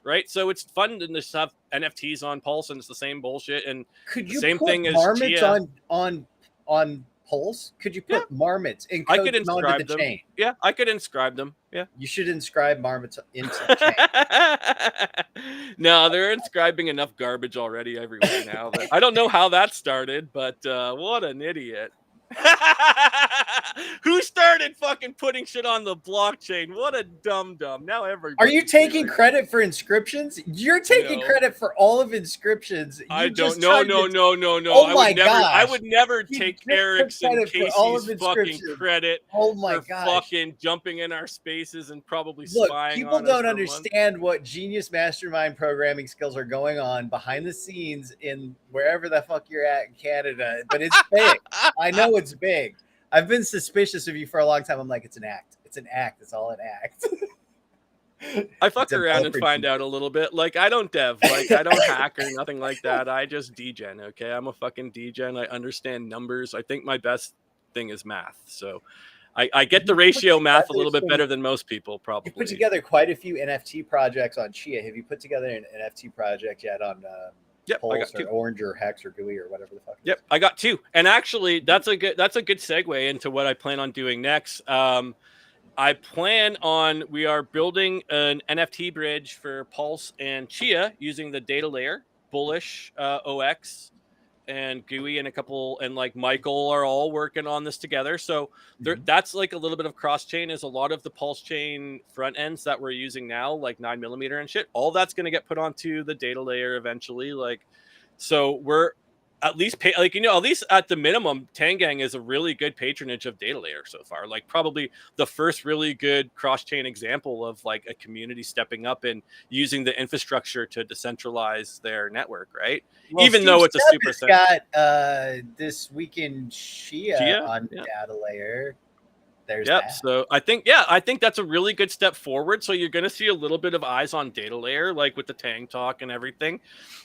Right? So it's fun to just have NFTs on Pulse and it's the same bullshit. And
could you
same
put
thing as
marmots
Chia.
on Pulse? Could you put marmots and
I could
onto
inscribe
the
them.
chain?
Yeah, I could inscribe them. Yeah.
You should inscribe marmots into the chain.
No, they're inscribing enough garbage already everywhere now. I don't know how that started, but what an idiot. Who started fucking putting shit on the blockchain? What a dum-dum. Now everybody.
Are you taking credit for inscriptions? You're taking credit for all of inscriptions.
I don't. No.
Oh my gosh.
I would never take Eric's and Casey's fucking credit for fucking jumping in our spaces and probably spying
people
on us.
Don't understand what genius mastermind programming skills are going on behind the scenes in wherever the fuck you're at in Canada. But it's big. I know it's big. I've been suspicious of you for a long time. I'm like, it's an act. It's an act. It's all an act.
I fuck around and find out a little bit. Like, I don't dev. Like, I don't hack or nothing like that. I just degen, okay? I'm a fucking degen. I understand numbers. I think my best thing is math. So I get the ratio math a little bit better than most people, probably.
You put together quite a few NFT projects on Chia. Have you put together an NFT project yet on Pulse or Orange or Hex or GUI or whatever the fuck?
Yep, I got two. And actually, that's a good segue into what I plan on doing next. I plan on, we are building an NFT bridge for Pulse and Chia using the data layer, Bullish, OX, and GUI and a couple, and like Michael are all working on this together. So that's like a little bit of cross chain. Is a lot of the Pulse chain front ends that we're using now, like 9mm and shit, all that's going to get put onto the data layer eventually. Like, so we're at least at least at the minimum, Tangang is a really good patronage of data layer so far. Like probably the first really good cross-chain example of like a community stepping up and using the infrastructure to decentralize their network, right?
Well,
even
Steve
though it's a super
got this weekend Chia on data layer. There's that.
So I think that's a really good step forward. So you're going to see a little bit of eyes on data layer, like with the Tang talk and everything.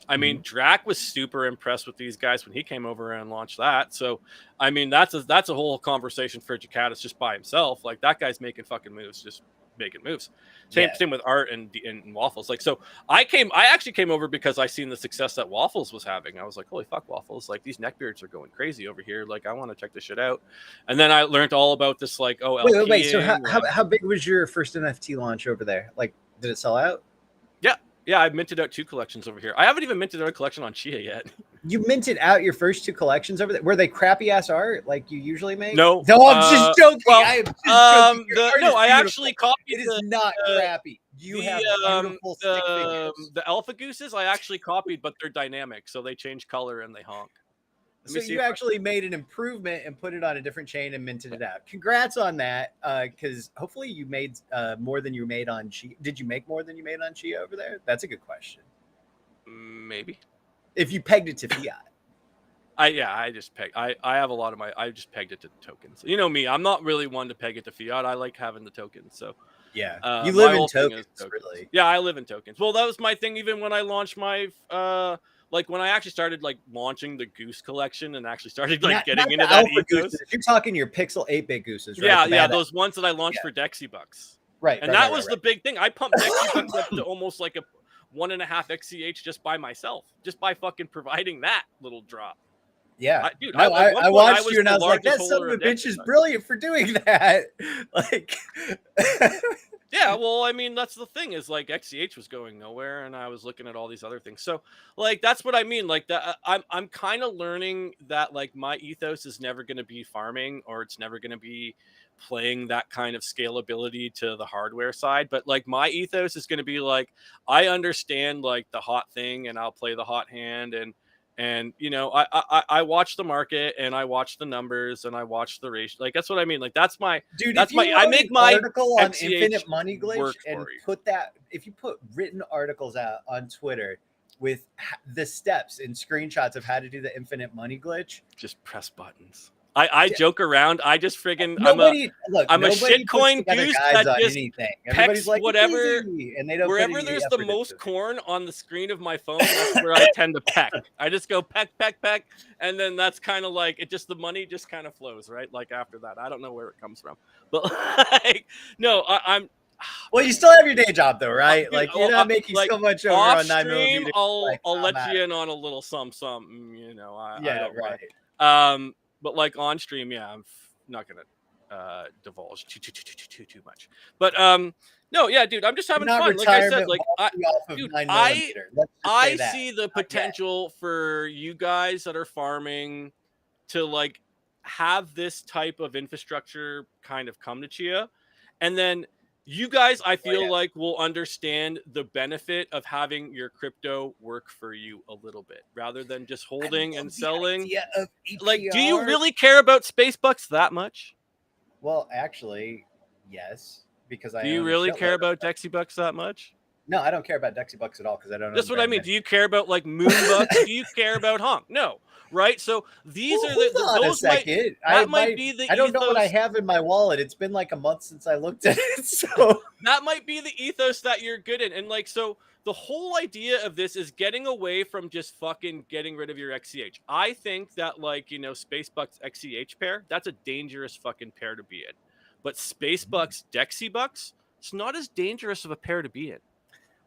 I mean, Drac was super impressed with these guys when he came over and launched that. So, I mean, that's a whole conversation for Jacatus just by himself. Like that guy's making fucking moves, just making moves. Same with Art and Waffles. Like, so I actually came over because I seen the success that Waffles was having. I was like, holy fuck, Waffles! Like these neckbeards are going crazy over here. Like I want to check this shit out. And then I learned all about this. Like,
wait. So how big was your first NFT launch over there? Like, did it sell out?
Yeah, I minted out 2 collections over here. I haven't even minted out a collection on Chia yet.
You minted out your first 2 collections over there? Were they crappy ass art like you usually make?
No,
I'm just joking.
Well,
I am just joking.
I actually copied.
It is not crappy. You have beautiful stick figures.
The Alpha Gooses I actually copied, but they're dynamic, so they change color and they honk.
So you actually made an improvement and put it on a different chain and minted it out. Congrats on that, because hopefully you made more than you made on Chia. Did you make more than you made on Chia over there? That's a good question.
Maybe.
If you pegged it to fiat.
I just pegged. I have a lot of I just pegged it to tokens. You know me, I'm not really one to peg it to fiat. I like having the tokens. So
yeah, you live in tokens, really.
Yeah, I live in tokens. Well, that was my thing even when I launched my like when I actually started like launching the Goose collection and actually started like getting into that ethos.
You're talking your Pixel 8-bit Gooses, right?
Yeah, those ones that I launched for Dexy Bucks.
Right.
And that was the big thing. I pumped Dexy Bucks up to almost like a 1.5 XCH just by myself, just by fucking providing that little drop.
Yeah,
dude.
I watched you and I was like, that son of a bitch is brilliant for doing that. Like,
Yeah, well, I mean, that's the thing is like XCH was going nowhere, and I was looking at all these other things. So, like, that's what I mean. Like, that I'm kind of learning that like my ethos is never going to be farming, or it's never going to be playing that kind of scalability to the hardware side. But like, my ethos is going to be like, I understand like the hot thing, and I'll play the hot hand, and you know, I watch the market, and I watch the numbers, and I watch the ratio. Like, that's what I mean. Like,
Dude, if
that's
you
my I
wrote
make
an
my
article on
XCH
Infinite Money Glitch
work
and
for you.
put that, if you put written articles out on Twitter with the steps and screenshots of how to do the Infinite Money Glitch,
Just press buttons. I joke around. I just friggin'
nobody
I'm a
nobody puts
shitcoin
together
goose
guides
that
on
just
anything. Everybody's
pecks
like, it's
whatever
easy, and they don't put
wherever
any
there's the
effort
most
into it.
corn on the screen of my phone. That's where I tend to peck. I just go peck, peck, peck, and then that's kind of like it. Just the money just kind of flows, right? Like after that, I don't know where it comes from, but like no, I'm.
Well, you still have your day job though, right?
Dude,
Like you're not making
like
so much over
off
on 9
stream,
millimeter.
I'll
Like,
I'll
I'm
let
out
you
of
in
it.
on a little something. You know, I
Yeah,
don't mind.
right.
But like on stream, yeah, I'm not gonna divulge too much. But no, yeah, dude, I'm just
You're
having
not
fun. Like I said,
retirement
like
wealthy off of
dude,
9 millimeter. Let's just say
I
that.
see the
Not yet.
potential for you guys that are farming to like have this type of infrastructure kind of come to Chia, and then you guys I feel
yeah.
like will understand the benefit of having your crypto work for you a little bit rather than just holding and
love the
selling.
idea of
Like, do you
APR.
really care about space bucks that much?
Well, actually, yes, because
Do
I
you
own a
really care
shitload of
about
them.
Dexy bucks that much?
No, I don't care about Dexy Bucks at all because I don't
That's
own
what I
very
mean. Do
many.
you care about like moon bucks? Do you care about HoNK? No, right? So these
Well,
are
hold on a
those
second.
might be the
I don't know what I
ethos.
have in my wallet. It's been like a month since I looked at it. So
That might be the ethos that you're good in. And like, so the whole idea of this is getting away from just fucking getting rid of your XCH. I think that like, you know, Spacebucks XCH pair, that's a dangerous fucking pair to be in. But Spacebucks Dexy Bucks, it's not as dangerous of a pair to be in.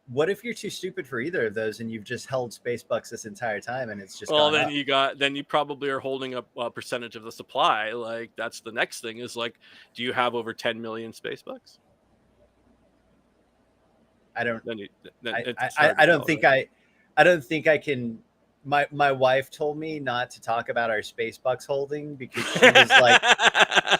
what if you're too stupid for either of those and you've just held space bucks this entire time and it's just
Well,
gone up?
then you probably are holding up a percentage of the supply. Like that's the next thing is like, do you have over 10 million Spacebucks?
I don't.
Then it's
I,
hard to
I don't
tell,
think
right?
I don't think I can. My wife told me not to talk about our space bucks holding because she was like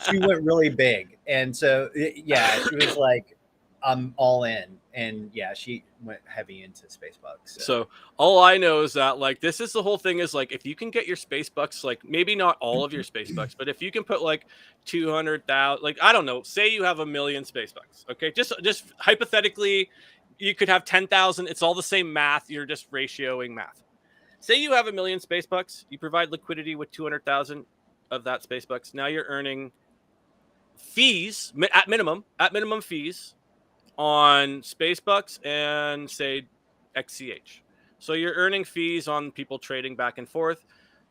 she went really big, and so yeah, she was like, I'm all in, and yeah, she went heavy into space bucks.
So all I know is that like this is the whole thing is like if you can get your space bucks, like maybe not all of your space bucks, but if you can put like 200,000, like I don't know, say you have 1,000,000 space bucks, okay, just hypothetically, you could have 10,000. It's all the same math. You're just ratioing math. Say you have 1,000,000 space bucks. You provide liquidity with 200,000 of that space bucks. Now you're earning fees at minimum fees on Spacebucks and say XCH. So you're earning fees on people trading back and forth.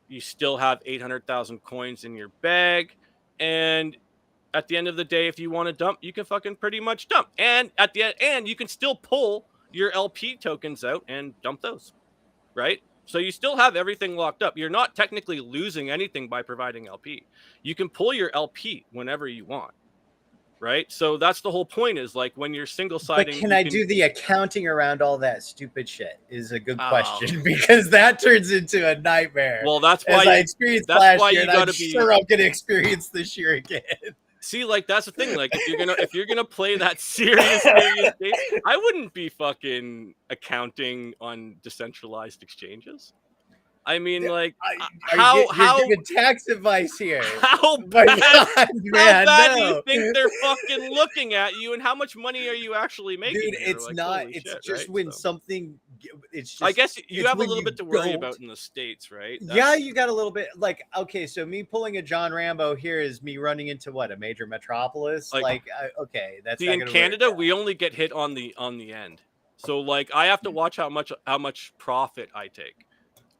You still have 800,000 coins in your bag. And at the end of the day, if you want to dump, you can fucking pretty much dump. And at the end, and you can still pull your LP tokens out and dump those, right? So you still have everything locked up. You're not technically losing anything by providing LP. You can pull your LP whenever you want. Right. So that's the whole point is like when you're single
But
siding.
can I do the accounting around all that stupid shit? Is a good
Oh.
question because that turns into a nightmare.
Well, that's why
I experienced last year, and I'm
be
sure I'm going to experience this year again.
See, like that's the thing. Like if you're gonna play that serious game, I wouldn't be fucking accounting on decentralized exchanges. I mean, like
you're giving tax advice here.
How
My
bad,
God, man,
how bad do
no.
you think they're fucking looking at you, and how much money are you actually making?
Dude,
here?
it's
Like,
not.
holy
It's
shit,
just
right?
when
So,
something. It's just.
I guess you
it's
have a
when
little
you
bit to worry
don't.
about in the States, right?
Yeah, you got a little bit. Like, okay, so me pulling a John Rambo here is me running into what, a major metropolis. Okay, that's
see
not
in
gonna
Canada
work.
we only get hit on the end. So like I have to watch how much profit I take.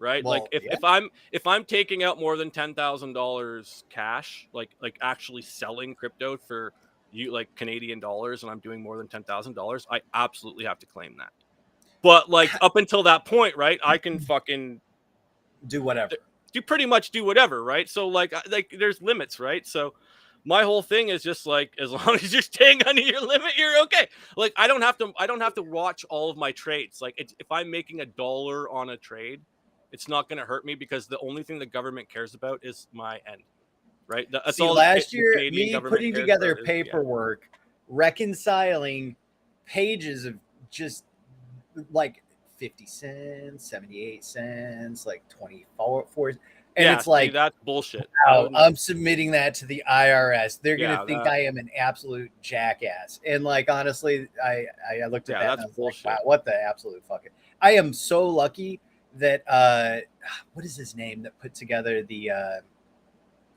Right?
Well,
Like if I'm taking out more than $10,000 cash, like actually selling crypto for you like Canadian dollars, and I'm doing more than $10,000, I absolutely have to claim that. But like up until that point, right? I can fucking
do whatever.
do pretty much do whatever, right? So like there's limits, right? So my whole thing is just like, as long as you're staying under your limit, you're okay. Like I don't have to watch all of my trades. Like if I'm making $1 on a trade, it's not going to hurt me because the only thing the government cares about is my end, right? That's
See,
all
last
the
year,
Canadian
me
government
putting
cares
together
about is the end.
paperwork, reconciling pages of just like 50 cents, 78 cents, like 24. And
Yeah,
it's like,
that's bullshit.
wow, I'm submitting that to the IRS. They're going to think
that,
I am an absolute jackass. And like, honestly, I looked at that and I was
bullshit.
like, wow, what the absolute fuck. I am so lucky that, what is his name that put together the,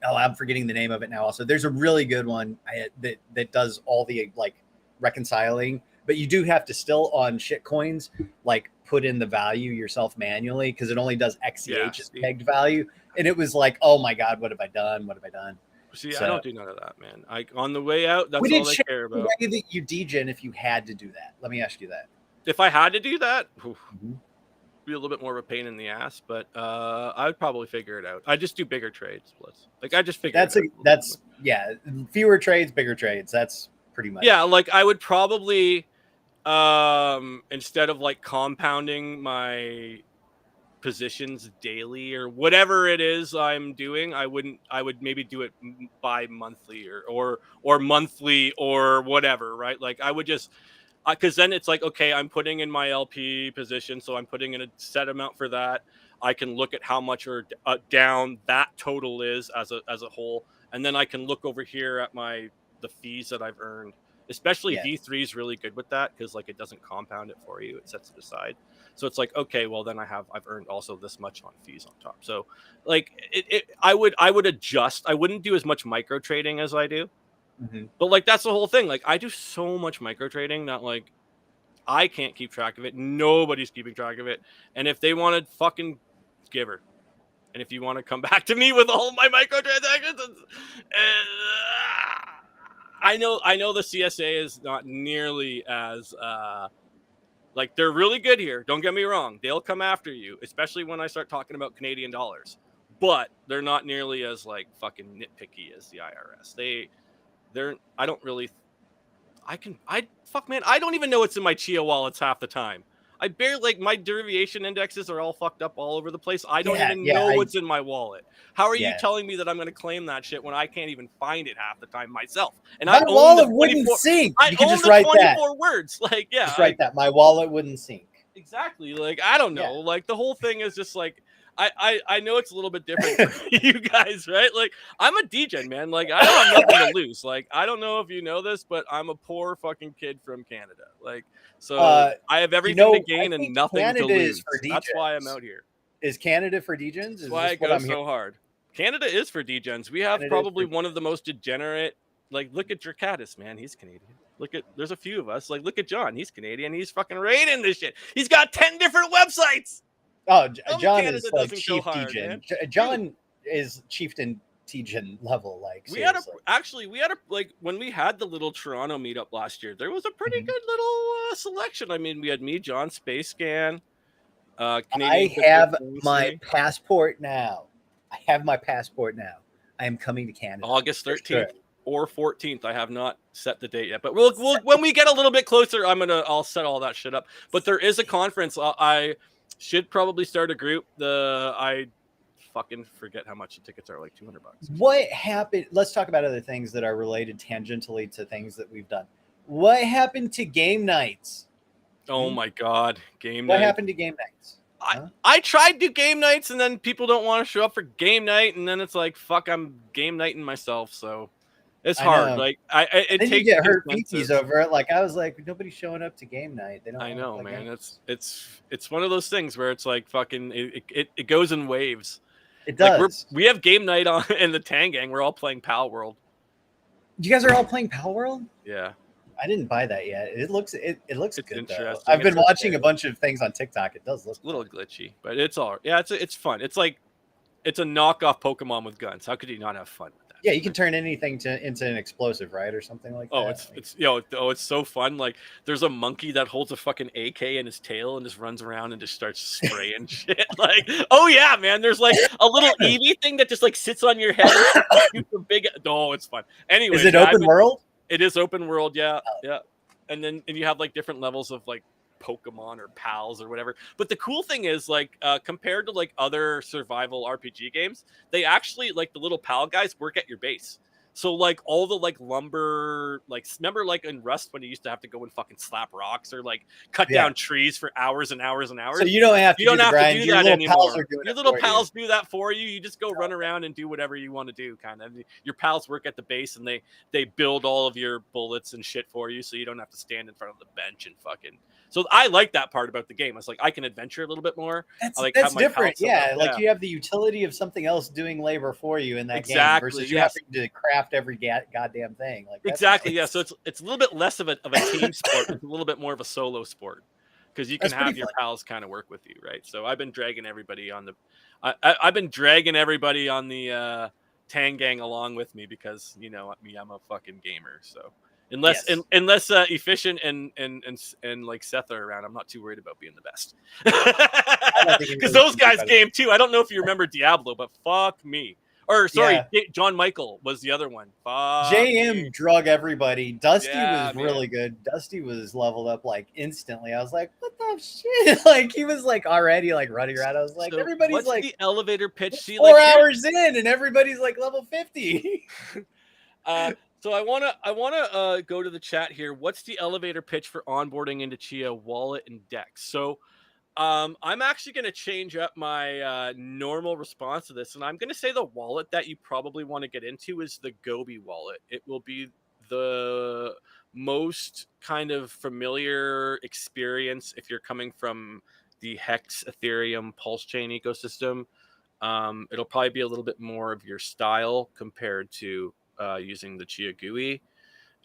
I'm forgetting the name of it now. Also, there's a really good one that does all the like reconciling, but you do have to still on shit coins like put in the value yourself manually because it only does XCH as pegged value. And it was like, oh my god, what have I done? What have I done?
See, so, I don't do none of that, man. On the way out, that's all I care about.
The way that you degen if you had to do that. Let me ask you that.
If I had to do that, be a little bit more of a pain in the ass, but I would probably figure it out. I just do bigger trades. Like I just figure
that's fewer trades, bigger trades. That's pretty much.
Yeah, like I would probably instead of like compounding my positions daily or whatever it is I'm doing, I would maybe do it bi-monthly or monthly or whatever, right? Like I would just because then it's like, okay, I'm putting in my LP position, so I'm putting in a set amount for that. I can look at how much or down that total is as a whole, and then I can look over here at the fees that I've earned. Especially V3 is really good with that because like it doesn't compound it for you; it sets it aside. So it's like, okay, well then I've earned also this much on fees on top. So like I would adjust. I wouldn't do as much micro trading as I do. Mm-hmm. But like that's the whole thing. Like I do so much micro trading that like I can't keep track of it. Nobody's keeping track of it. And if they wanted, fucking give her. And if you want to come back to me with all my microtransactions, I know the CSA is not nearly as like they're really good here. Don't get me wrong. They'll come after you, especially when I start talking about Canadian dollars. But they're not nearly as like fucking nitpicky as the IRS. I don't really, man, I don't even know what's in my Chia wallets half the time. I barely, like, my derivation indexes are all fucked up all over the place. I don't even know what's in my wallet. How are you telling me that I'm going to claim that shit when I can't even find it half the time myself? And
my wallet wouldn't sync.
I own just write 24 words. Like, yeah.
Just write that. My wallet wouldn't sync.
Exactly. Like, I don't know. Yeah. Like, the whole thing is just like, I know it's a little bit different for you guys, right? Like, I'm a degen, man. Like, I don't have nothing to lose. Like, I don't know if you know this, but I'm a poor fucking kid from Canada. Like, so I have everything to gain and nothing Canada to lose. That's why I'm out here.
Is Canada for degens?
That's why I go so hard. Canada is for degens. We have probably one of the most degenerate. Like, look at Dracatus, man. He's Canadian. There's a few of us. Like, look at John. He's Canadian. He's fucking raiding this shit. He's got 10 different websites.
Oh, John is like chief degen. John is chieftain degen level. Like
we had like when we had the little Toronto meetup last year, there was a pretty good little selection. I mean, we had me, John, Space Scan.
I have my passport now. I am coming to Canada.
August 13th or 14th. I have not set the date yet, but we'll when we get a little bit closer, I'll set all that shit up. But there is a conference. I should probably start a group. I fucking forget how much the tickets are, like $200.
What happened? Let's talk about other things that are related tangentially to things that we've done. What happened to game nights?
Oh my god, game night.
What happened to game nights?
I tried to do game nights, and then people don't want to show up for game night, and then it's like, fuck, I'm game nighting myself, so it's hard. Like it
then
takes
you get hurt feeties over it. Like I was like, nobody's showing up to game night. They don't.
I know, man. Games. It's one of those things where it's like fucking it goes in waves.
It does.
Like we have game night on in the Tangang. We're all playing Pal World.
You guys are all playing Pal World?
Yeah.
I didn't buy that yet. It looks good though. I've been watching a bunch of things on TikTok. It does look
a little glitchy, but it's all right. Yeah, it's fun. It's like it's a knockoff Pokemon with guns. How could you not have fun with that?
Yeah, you can turn anything into an explosive, right, or something like
Oh,
that.
it's so fun. Like, there's a monkey that holds a fucking AK in his tail and just runs around and just starts spraying shit. Like, oh yeah, man. There's like a little Eevee thing that just like sits on your head and shoots a big. Oh, it's fun.
Is
Anyways,
it
yeah,
open world?
it is open world. Yeah, yeah. And you have like different levels of like Pokemon or pals or whatever. But the cool thing is, like, compared to like other survival RPG games, they actually, like, the little pal guys work at your base. So like all the like lumber, like, remember like in Rust when you used to have to go and fucking slap rocks or like cut
Yeah.
down trees for hours and hours and hours.
So you don't have to
You don't
do the
have
grind.
to do
Your
that
little pals
anymore.
are doing
Your
it
little
for
pals do that for you. You just go run around and do whatever you want to do, kind of. Your pals work at the base and they build all of your bullets and shit for you, so you don't have to stand in front of the bench and fucking. So I like that part about the game. It's like I can adventure a little bit more.
That's
I like
that's
have my
different.
pals set up.
Yeah, like you have the utility of something else doing labor for you in that game versus you
Yes.
having to craft every goddamn thing. Like that's
Exactly, yeah.
nice.
So it's a little bit less of a team sport. It's a little bit more of a solo sport because you can
That's pretty
have your
fun.
pals kind of work with you, right? So I've been dragging everybody on the, I've been dragging everybody on the Tang Gang along with me because you know me, I'm a fucking gamer. So unless
Yes.
unless Efficient and like Seth are around, I'm not too worried about being the best.
don't think it
Because
really
those
can be
guys
better.
game too. I don't know if you remember Diablo, but fuck me. Or sorry,
Yeah.
John Michael was the other one. Fuck
JM
me.
drug everybody. Dusty
Yeah,
was
man.
really good. Dusty was leveled up like instantly. I was like, what the shit? Like he was like already like running around. I was like,
So
everybody's
what's
like
the elevator pitch? See,
4
like
hours in and everybody's like level 50.
so I wanna go to the chat here. What's the elevator pitch for onboarding into Chia Wallet and Dex? So I'm actually going to change up my normal response to this, and I'm going to say the wallet that you probably want to get into is the Gobi wallet. It will be the most kind of familiar experience if you're coming from the Hex, Ethereum, Pulse Chain ecosystem. It'll probably be a little bit more of your style compared to using the Chia GUI.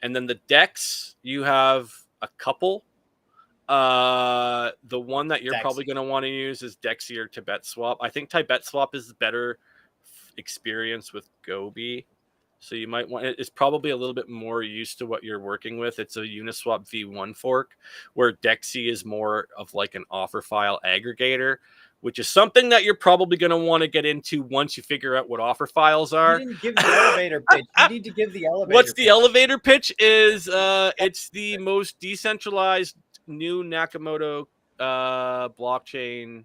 And then the Dex, you have a couple. The one that you're probably going to want to use is Dexy or Tibet Swap. I think Tibet Swap is better experience with Gobi. So you might want it's probably a little bit more used to what you're working with. It's a Uniswap V1 fork where Dexy is more of like an offer file aggregator, which is something that you're probably going to want to get into once you figure out what offer files are.
You didn't give the elevator pitch. You need to give the elevator
What's the
pitch.
elevator pitch is it's the most decentralized new Nakamoto blockchain.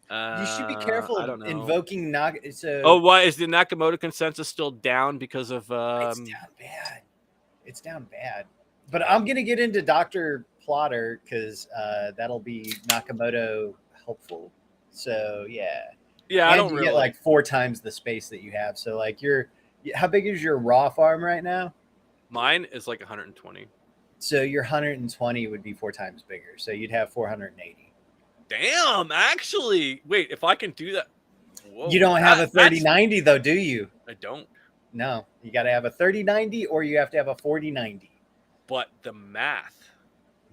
You should be careful
I don't know.
invoking
Oh, why is the Nakamoto consensus still down because of
it's down bad. It's down bad. But I'm gonna get into Dr. Plotter because that'll be Nakamoto helpful. So yeah.
Yeah,
and
I don't
you
really
get like 4 times the space that you have. So like how big is your raw farm right now?
Mine is like 120.
So your 120 would be 4 times bigger. So you'd have 480.
Damn, actually. Wait, if I can do that.
Whoa, you don't have a 3090 though, do you?
I don't.
No, you got to have a 3090 or you have to have a 4090.
But the math.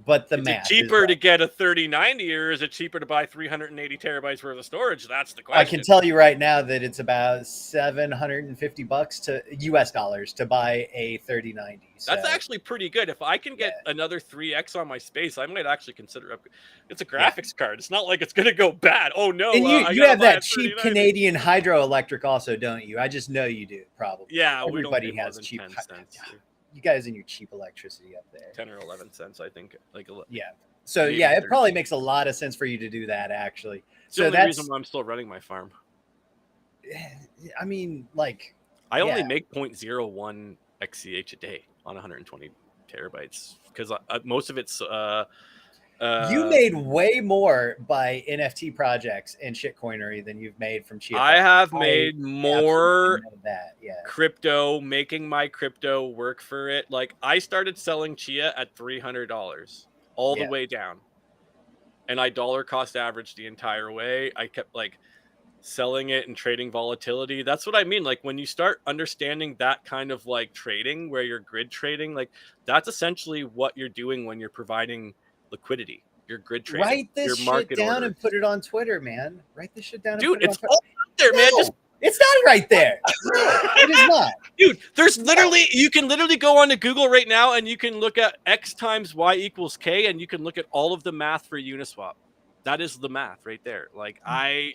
But
is it cheaper to get a 3090 or is it cheaper to buy 380 terabytes worth of storage? That's the question.
I can tell you right now that it's about $750 to US dollars to buy a 3090. So.
That's actually pretty good. If I can get another 3x on my space, I might actually consider it. It's a graphics card. It's not like it's going to go bad. Oh no.
And you have that cheap Canadian hydroelectric also, don't you? I just know you do, probably.
Yeah,
everybody has cheap. You guys and your cheap electricity up there.
10 or 11 cents, I think.
Yeah. So yeah, it probably makes a lot of sense for you to do that actually.
So that's the reason why I'm still running my farm.
I mean, like
I only make 0.01 XCH a day on 120 terabytes because most of it's
you made way more by NFT projects and shitcoinery than you've made from Chia.
I have made more crypto, making my crypto work for it. Like I started selling Chia at $300 all the way down. And I dollar cost averaged the entire way. I kept like selling it and trading volatility. That's what I mean. Like when you start understanding that kind of like trading where you're grid trading, like that's essentially what you're doing when you're providing liquidity. You're grid trading.
Write this shit down and put it on Twitter, man. Write this shit down.
Dude, it's all out there, man.
It's not right there. No, it is not.
Dude, there's literally, you can literally go onto Google right now and you can look at X times Y equals K and you can look at all of the math for Uniswap. That is the math right there. Like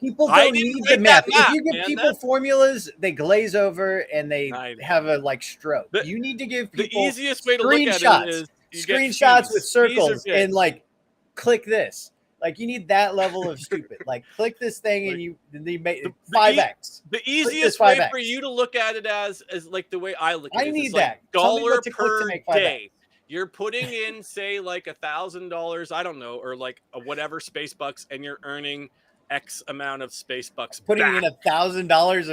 people
I
don't
didn't
need
write
the
that
math. If you give
man.
people formulas, they glaze over and they have a like stroke.
The-
You need to give
The
people
easiest way to look at it is you
screenshots
get
with
fees.
circles and like click this. Like you need that level of stupid. Like click this thing and they make 5x.
The easiest way for you to look at it as like the way I look at it. I need that. Like dollar per day. You're putting in, say, like $1,000, I don't know, or like whatever space bucks, and you're earning X amount of space bucks.
Putting in $1,000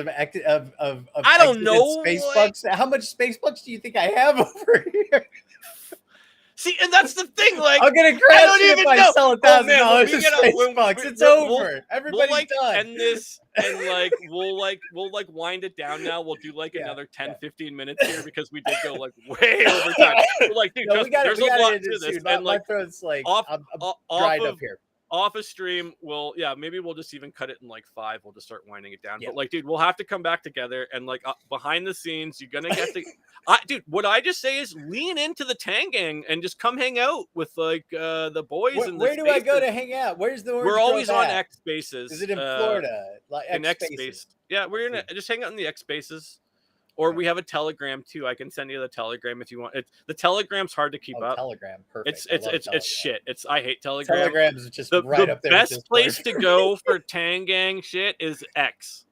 of
I don't know
space bucks. How much space bucks do you think I have over here?
See, and that's the thing. Like,
I'm gonna crash if I sell $1,000 of space bucks. It's over. Everybody's done.
End this and like we'll wind it down now. We'll do like another 10-15 minutes here because we did go like way over time. But, like, dude, there's a lot to this. And like,
my throat's like I'm
dried
up here.
Off a stream, maybe we'll just even cut it in like 5. We'll just start winding it down. But like, dude, we'll have to come back together and like behind the scenes, you're gonna get the. Dude, what I just say is lean into the Tangang and just come hang out with like the boys.
Where do I go to hang out? Where's the?
We're always on X Spaces.
Is it in Florida? Like
X Spaces. Yeah, we're gonna just hang out in the X Spaces. Or we have a Telegram too. I can send you the Telegram if you want. The Telegram's hard to keep up.
Telegram, perfect.
It's shit. I hate Telegram.
Telegram's just right up there.
The best place to go for Tangang shit is X.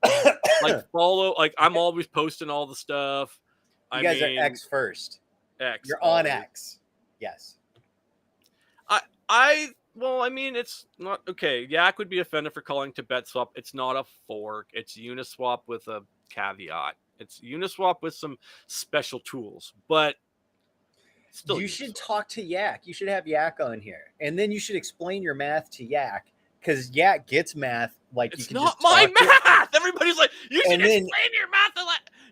Like follow. Like I'm always posting all the stuff.
You guys are X first.
X.
You're on X. Yes.
Well, I mean, it's not okay. Yak would be offended for calling Tibet Swap. It's not a fork. It's Uniswap with a caveat. It's Uniswap with some special tools, but still.
You should talk to Yak. You should have Yak on here, and then you should explain your math to Yak because Yak gets math like
it's
you can
not
just
my math. Everybody's like, you should explain your math.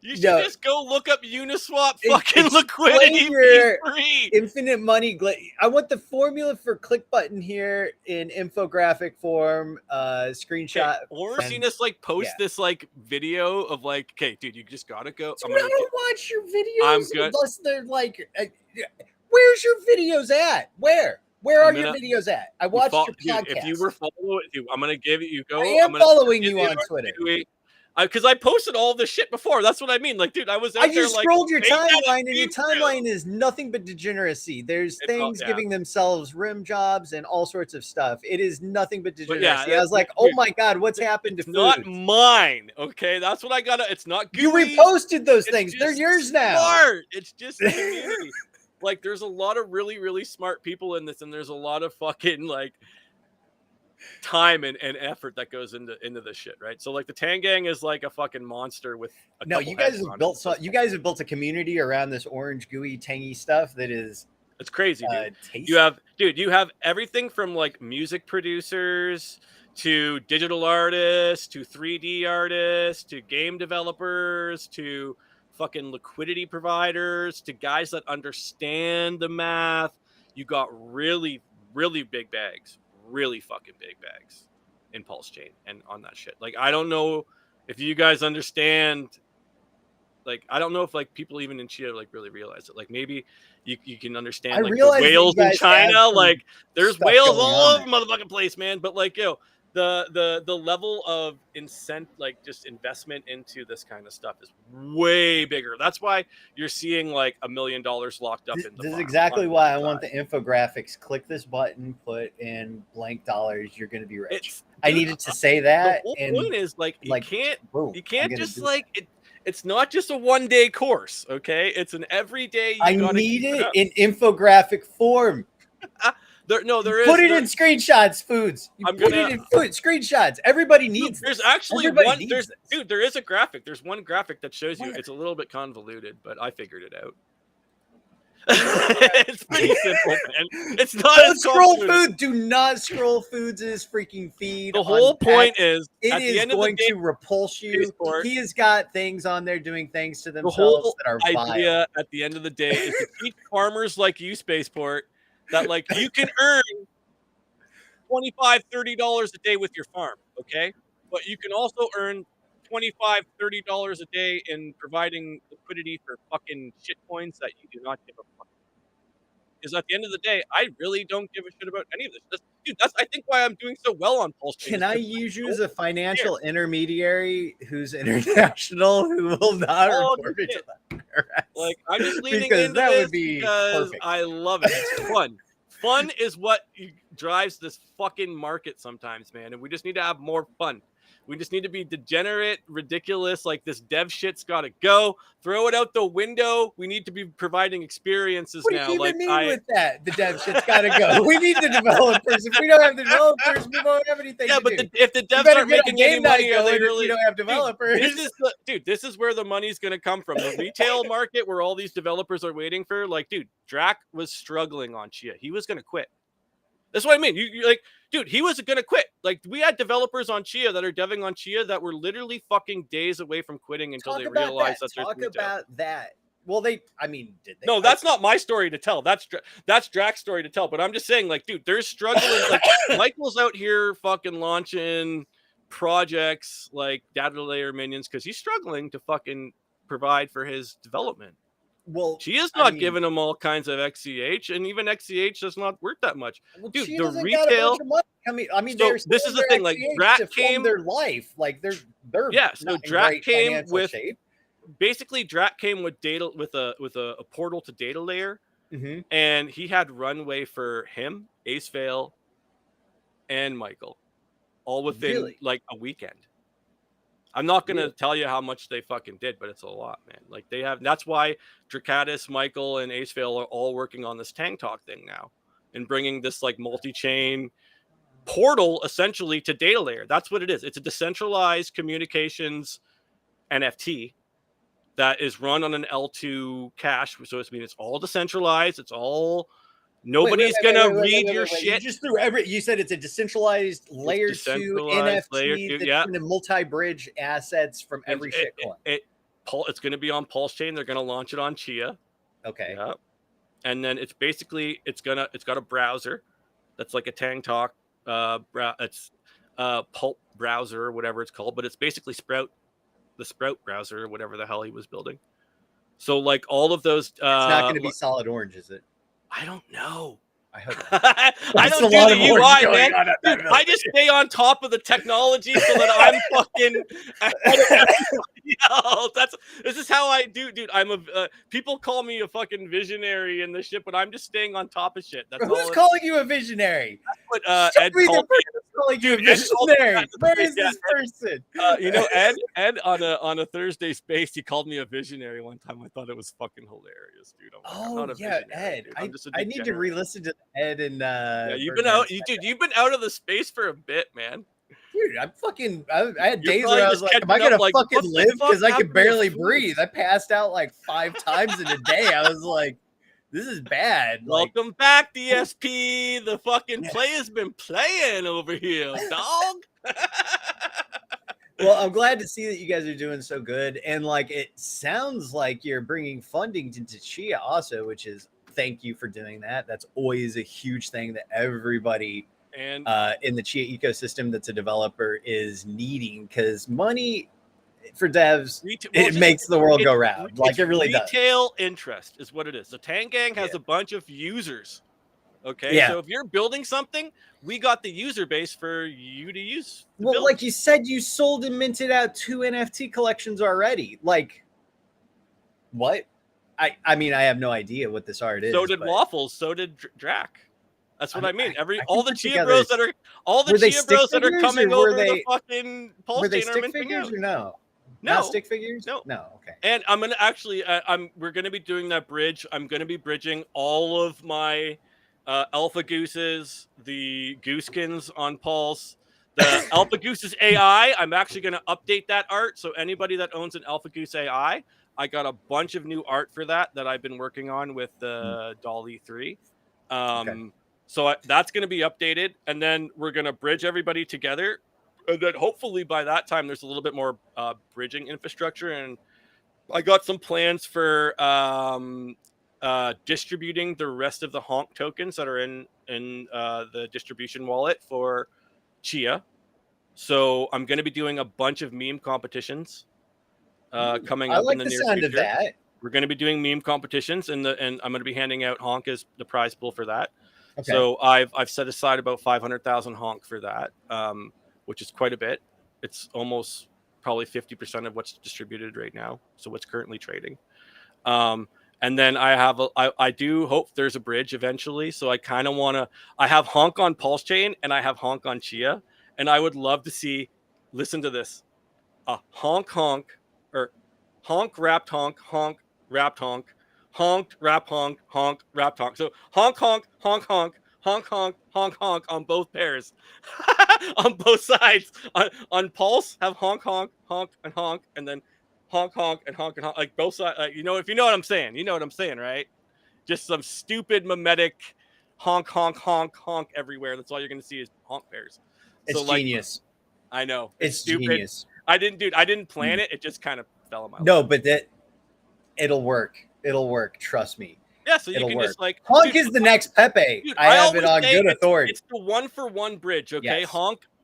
You should just go look up Uniswap fucking liquidity free.
Infinite money. I want the formula for click button here in infographic form, screenshot.
Or seen us like post this like video of like, okay, dude, you just gotta go.
Dude, I don't watch your videos unless they're like, where's your videos at? Where are your videos at? I watched your podcast.
If you were following, I'm gonna give it. You go.
I am following you on Twitter.
Because I posted all this shit before. That's what I mean. Like, dude, I was out there like
scrolled your timeline, and your timeline is nothing but degeneracy. There's things giving themselves rim jobs and all sorts of stuff. It is nothing but degeneracy. I was like, oh my god, what's happened to food?
Not mine. Okay, that's what I gotta. It's not good.
You reposted those things. They're yours now.
Smart. It's just community. Like, there's a lot of really, really smart people in this, and there's a lot of fucking like time and effort that goes into this shit, right? So like the Tangang is like a fucking monster with
you guys have built a community around this orange gooey tangy stuff that is
it's crazy, dude. You have everything from like music producers to digital artists to 3D artists to game developers to fucking liquidity providers to guys that understand the math. You got really, really big bags. Really fucking big bags in Pulse Chain and on that shit. Like, I don't know if you guys understand. Like, I don't know if like people even in Chia like really realize it. Like, maybe you can understand like the whales in China. Like, there's whales all over motherfucking place, man. But like, the level of like just investment into this kind of stuff is way bigger. That's why you're seeing like $1 million locked up in the
This is exactly why I want the infographics. Click this button, put in blank dollars, you're gonna be rich. I needed to say that.
The whole point is like you can't just like it. It's not just a one-day course, okay? It's an everyday.
I need it in infographic form.
There is.
Put it in screenshots, foods. Put it in screenshots. Everybody needs.
There's actually one. There is a graphic. There's one graphic that shows you. It's a little bit convoluted, but I figured it out. It's pretty simple, man. It's not.
Don't scroll food. Do not scroll foods in his freaking feed.
The whole point is,
it is going to repulse you. He has got things on there doing things to themselves that are vile. The idea
at the end of the day is to teach farmers like you, Spaceport, that like you can earn $25-$30 a day with your farm, okay? But you can also earn $25-$30 a day in providing liquidity for fucking shit coins that you do not give a fuck. Because at the end of the day, I really don't give a shit about any of this. That's I think why I'm doing so well on Pulse Chain.
Can I use you as a financial intermediary who's international who will not report it to the IRS?
Like, I'm just leaning
because
into
that
this
would be
because
perfect.
I love it. It's fun. Fun is what drives this fucking market sometimes, man. And we just need to have more fun. We just need to be degenerate, ridiculous. Like, this dev shit's got to go. Throw it out the window. We need to be providing experiences
What
now.
do you
Like,
even mean with that? The dev shit's got to go. We need the developers. If we don't have the developers, we won't have anything to do.
If the devs aren't making any money, are they really?
We don't have developers.
This is where the money's going to come from. The retail market, where all these developers are waiting for. Like, dude, Drac was struggling on Chia. He was going to quit. That's what I mean. You like, dude, he was going to quit. Like, we had developers on Chia that are deving on Chia that were literally fucking days away from quitting until they realized that.
Talk about that. Well, did they?
No, that's not my story to tell. That's Drac's story to tell. But I'm just saying, like, dude, they're struggling. Like, Michael's out here fucking launching projects like data layer minions because he's struggling to fucking provide for his development.
Well,
Chia's not giving him all kinds of XCH, and even XCH does not worth that much.
Well,
dude,
Chia
the retail.
So
this is the thing. Like, Drac came
their life. Like, they're
yeah. So Drac came with
shape.
Basically, Drac came with data with a portal to data layer, and he had runway for him, Ace Vale, and Michael, all within like a weekend. I'm not going to tell you how much they fucking did, but it's a lot, man. Like, they have, that's why Dracatus, Michael, and Ace Vale are all working on this Tang Talk thing now and bringing this like multi-chain portal essentially to data layer. That's what it is. It's a decentralized communications NFT that is run on an L2 cache. So it's all decentralized. It's all, nobody's gonna read your shit.
You just threw you said it's a decentralized layer 2 NFT that's going to multi-bridge assets from every shitcoin.
It's going to be on Pulse Chain. They're going to launch it on Chia.
Okay.
Yeah. And then it's basically it's got a browser that's like a Tang Talk it's Pulp browser or whatever it's called, but it's basically the Sprout browser or whatever the hell he was building. So like all of those
it's not going to be solid orange, is it?
I don't know.
I hope
I don't do the UI, man. Dude, I just stay on top of the technology so that I'm fucking ahead of everybody else. This is how I do, dude. I'm people call me a fucking visionary in this shit, but I'm just staying on top of shit. That's
Who's calling you a visionary?
That's what Ed called me.
Calling you a visionary. Where is this person?
Ed on a Thursday space, he called me a visionary one time. I thought it was fucking hilarious, dude. I'm not a visionary,
Ed.
dude.
I need to re-listen to Ed and
you've been out, you've been out of the space for a bit, man.
Dude, I had days where I was like, am I gonna fucking live? Because I could barely breathe. I passed out like 5 times in a day. I was like, this is bad.
Welcome back, DSP. The fucking play has been playing over here, dog.
Well, I'm glad to see that you guys are doing so good. And like, it sounds like you're bringing funding into Chia also, which is, thank you for doing that. That's always a huge thing that everybody in the Chia ecosystem that's a developer is needing, because money for devs, it makes the world go round. Like, it really does.
Retail interest is what it is. The Tang Gang has a bunch of users. Okay.
Yeah.
So if you're building something, we got the user base for you to use.
Well, like you said, you sold and minted out 2 NFT collections already. Like, what? I mean, I have no idea what this art is.
So did Waffles. So did Drac. That's what I mean. All the Chia Bros that are coming over the fucking Pulse Chain.
Were they stick figures or no?
No.
Not stick figures?
No.
Okay.
And I'm gonna actually, we're gonna be doing that bridge. I'm gonna be bridging all of my Alpha Gooses, the Gooseskins on Pulse, the Alpha Gooses AI. I'm actually gonna update that art. So anybody that owns an Alpha Goose AI, I got a bunch of new art for that I've been working on with the Dolly 3. So that's going to be updated, and then we're going to bridge everybody together. And then hopefully by that time, there's a little bit more bridging infrastructure. And I got some plans for distributing the rest of the HoNK tokens that are in the distribution wallet for Chia. So I'm going to be doing a bunch of meme competitions coming
I
up in
like
the
the
near
sound of
future.
that.
We're going to be doing meme competitions, and I'm going to be handing out HoNK as the prize pool for that.
Okay.
So I've set aside about 500,000 HoNK for that, which is quite a bit. It's almost probably 50% of what's distributed right now. So what's currently trading. And then I do hope there's a bridge eventually. So I kind of want to. I have HoNK on Pulse Chain and I have HoNK on Chia, and I would love to see. Listen to this: a HoNK or HoNK wrapped HoNK wrapped HoNK wrap HoNK wrapped HoNK. So HoNK on both pairs, on both sides. On Pulse, have HoNK and then HoNK and HoNK, like both sides. You know, if you know what I'm saying, you know what I'm saying, right? Just some stupid mimetic HoNK everywhere. That's all you're gonna see is HoNK pairs. So
It's
like,
genius.
I know it's
It's
stupid.
genius.
I didn't plan it. It just kind of fell in my
No,
lap.
but it'll work. It'll work. Trust me.
Yeah, so you
It'll
can
work.
just like,
HoNK is the next Pepe.
dude,
I
I
have it
always
on
say
good authority.
it's the 1-for-1 bridge. Okay,
Yes.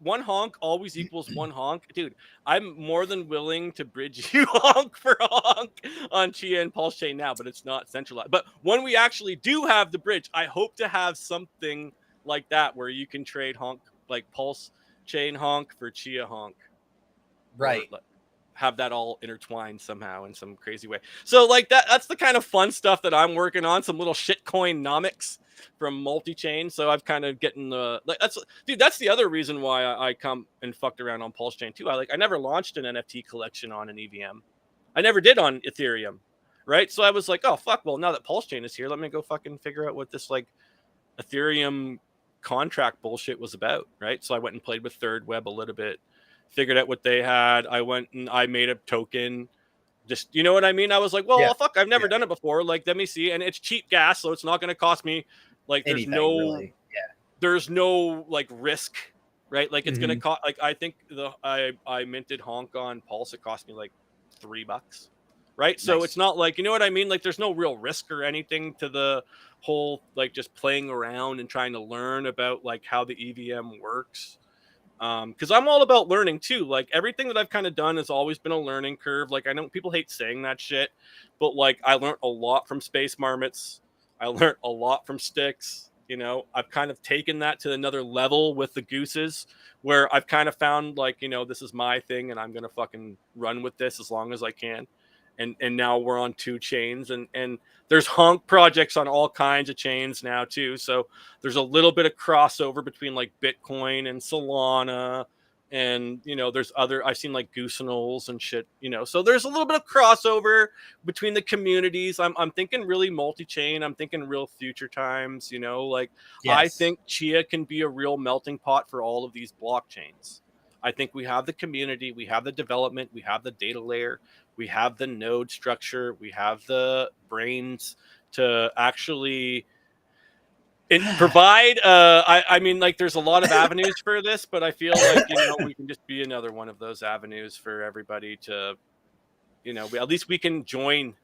one HoNK always equals one HoNK, dude. I'm more than willing to bridge you HoNK for HoNK on Chia and Pulse Chain now, but it's not centralized. But when we actually do have the bridge, I hope to have something like that where you can trade HoNK, like Pulse Chain HoNK for Chia HoNK, or
Right.
have that all intertwined somehow in some crazy way. So like that's the kind of fun stuff that I'm working on, some little shitcoin nomics from multi-chain. So I've kind of getting the like that's the other reason why I come and fucked around on Pulse Chain too. I never launched an NFT collection on an EVM. I never did on Ethereum. Right. So I was like, oh fuck, well now that Pulse Chain is here, let me go fucking figure out what this like Ethereum contract bullshit was about. Right. So I went and played with Third Web a little bit, figured out what they had. I went and I made a token. Just, you know what I mean? I was like,
Yeah.
well, fuck, I've never
Yeah.
done it before. Like, let me see. And it's cheap gas, so it's not going to cost me. Like,
Anything really.
there's no like risk, right? Like, it's going to
Mhm.
cost. Like, I think I minted HoNK on Pulse. It cost me like $3, right? So
Nice.
it's not like, you know what I mean? Like, there's no real risk or anything to the whole like just playing around and trying to learn about like how the EVM works. Because I'm all about learning too. Like everything that I've kind of done has always been a learning curve. Like I know people hate saying that shit, but like I learned a lot from Space Marmots. I learned a lot from Sticks. You know, I've kind of taken that to another level with the Gooses, where I've kind of found like, you know, this is my thing and I'm gonna fucking run with this as long as I can. And now we're on 2 chains, and there's HoNK projects on all kinds of chains now too. So there's a little bit of crossover between like Bitcoin and Solana, and you know there's other, I've seen like Goosenals and shit, you know, so there's a little bit of crossover between the communities. I'm thinking really multi-chain. I'm thinking real future times, you know, like I
Yes.
think Chia can be a real melting pot for all of these blockchains. I think we have the community, we have the development, we have the data layer, we have the node structure, we have the brains to actually provide. I mean, like, there's a lot of avenues for this, but I feel like, you know, we can just be another one of those avenues for everybody to, you know, at least we can join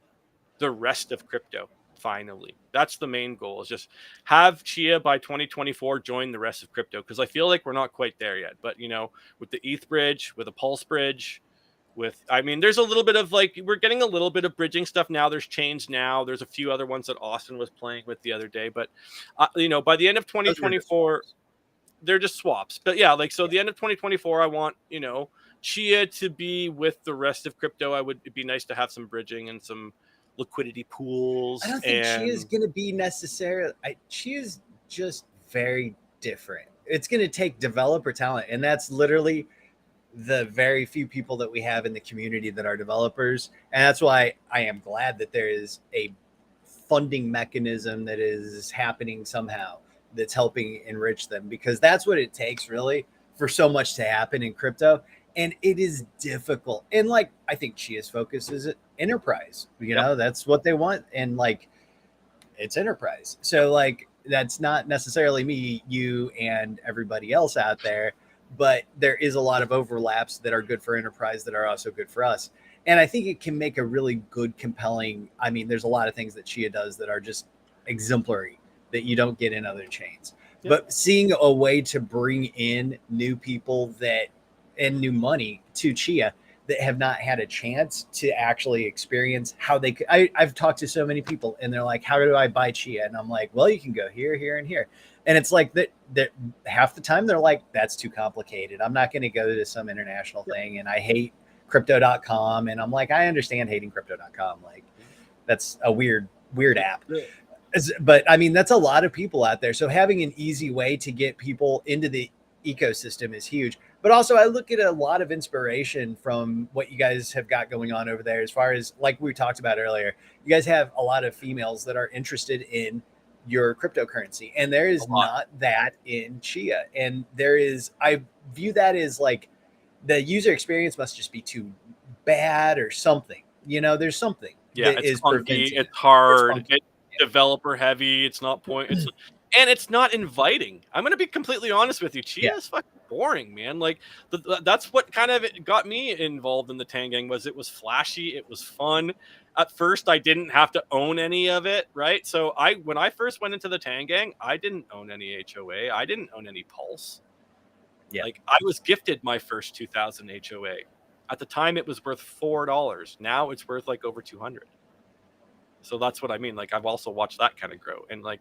the rest of crypto. Finally, that's the main goal, is just have Chia by 2024 join the rest of crypto, because I feel like we're not quite there yet. But you know, with the ETH bridge, with a Pulse bridge, with, I mean, there's a little bit of like, we're getting a little bit of bridging stuff now. There's chains now. There's a few other ones that Austin was playing with the other day. But you know, by the end of
Those were just
2024,
swaps.
they're just swaps. But yeah, like, so
Yeah.
the end of 2024, I want, you know, Chia to be with the rest of crypto. It'd be nice to have some bridging and some liquidity
I
pools.
don't think Chia's
And
going to be necessarily. Chia's just very different. It's going to take developer talent, and that's literally the very few people that we have in the community that are developers. And that's why I am glad that there is a funding mechanism that is happening somehow that's helping enrich them, because that's what it takes really for so much to happen in crypto. And it is difficult. And like, I think Chia's focus is enterprise, you
yep,
know, that's what they want. And like, it's enterprise. So like, that's not necessarily me, you, and everybody else out there, but there is a lot of overlaps that are good for enterprise that are also good for us. And I think it can make a really good, compelling. I mean, there's a lot of things that Chia does that are just exemplary that you don't get in other chains.
yep,
But seeing a way to bring in new people that and new money to Chia that have not had a chance to actually experience how they could. I've talked to so many people and they're like, how do I buy Chia? And I'm like, well, you can go here, here, and here. And it's like that half the time they're like, that's too complicated. I'm not going to go to some international thing. And I hate crypto.com. And I'm like, I understand hating crypto.com. Like that's a weird app. But I mean, that's a lot of people out there. So having an easy way to get people into the ecosystem is huge. But also I look at a lot of inspiration from what you guys have got going on over there, as far as like we talked about earlier. You guys have a lot of females that are interested in your cryptocurrency, and there is not that in Chia. And there is, I view that as like the user experience must just be too bad or something. You know, there's something.
Yeah, it's funky, it's hard, it's developer heavy, it's not and it's not inviting. I'm gonna be completely honest with you. Chia is fucking boring, man. Like that's what kind of got me involved in the Tangang. Was it was flashy, it was fun. At first, I didn't have to own any of it, right? So when I first went into the Tangang, I didn't own any HOA, I didn't own any Pulse. Yeah, like I was gifted my first 2000 HOA. At the time, it was worth $4. Now it's worth like over 200. So that's what I mean. Like I've also watched that kind of grow, and like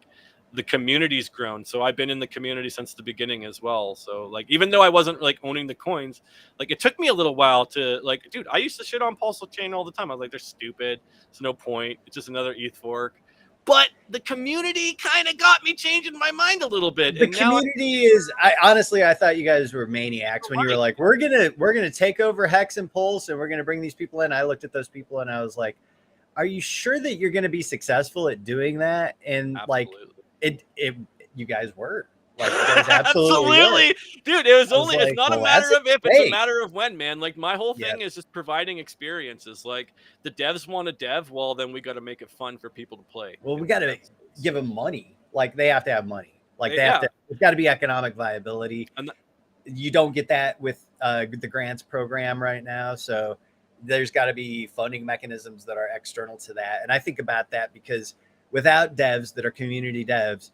the community's grown. So I've been in the community since the beginning as well. So like, even though I wasn't like owning the coins, like it took me a little while to like, dude, I used to shit on Pulse Chain all the time. I was like, they're stupid. It's no point. It's just another ETH fork. But the community kind of got me changing my mind a little bit.
The community is, I honestly, I thought you guys were maniacs when you were like, we're gonna take over Hex and Pulse and we're gonna bring these people in. I looked at those people and I was like, are you sure that you're gonna be successful at doing that? And absolutely. Like you guys were. Like, you guys absolutely
dude. It was only, it's not a matter of if, it's a matter of when, man. Like my whole thing is just providing experiences. Like the devs want to dev, well, then we got to make it fun for people to play.
Well, we got to give them money. Like they have to have money. Like they have to. It's got to be economic viability. You don't get that with the grants program right now, so there's got to be funding mechanisms that are external to that. And I think about that because without devs that are community devs,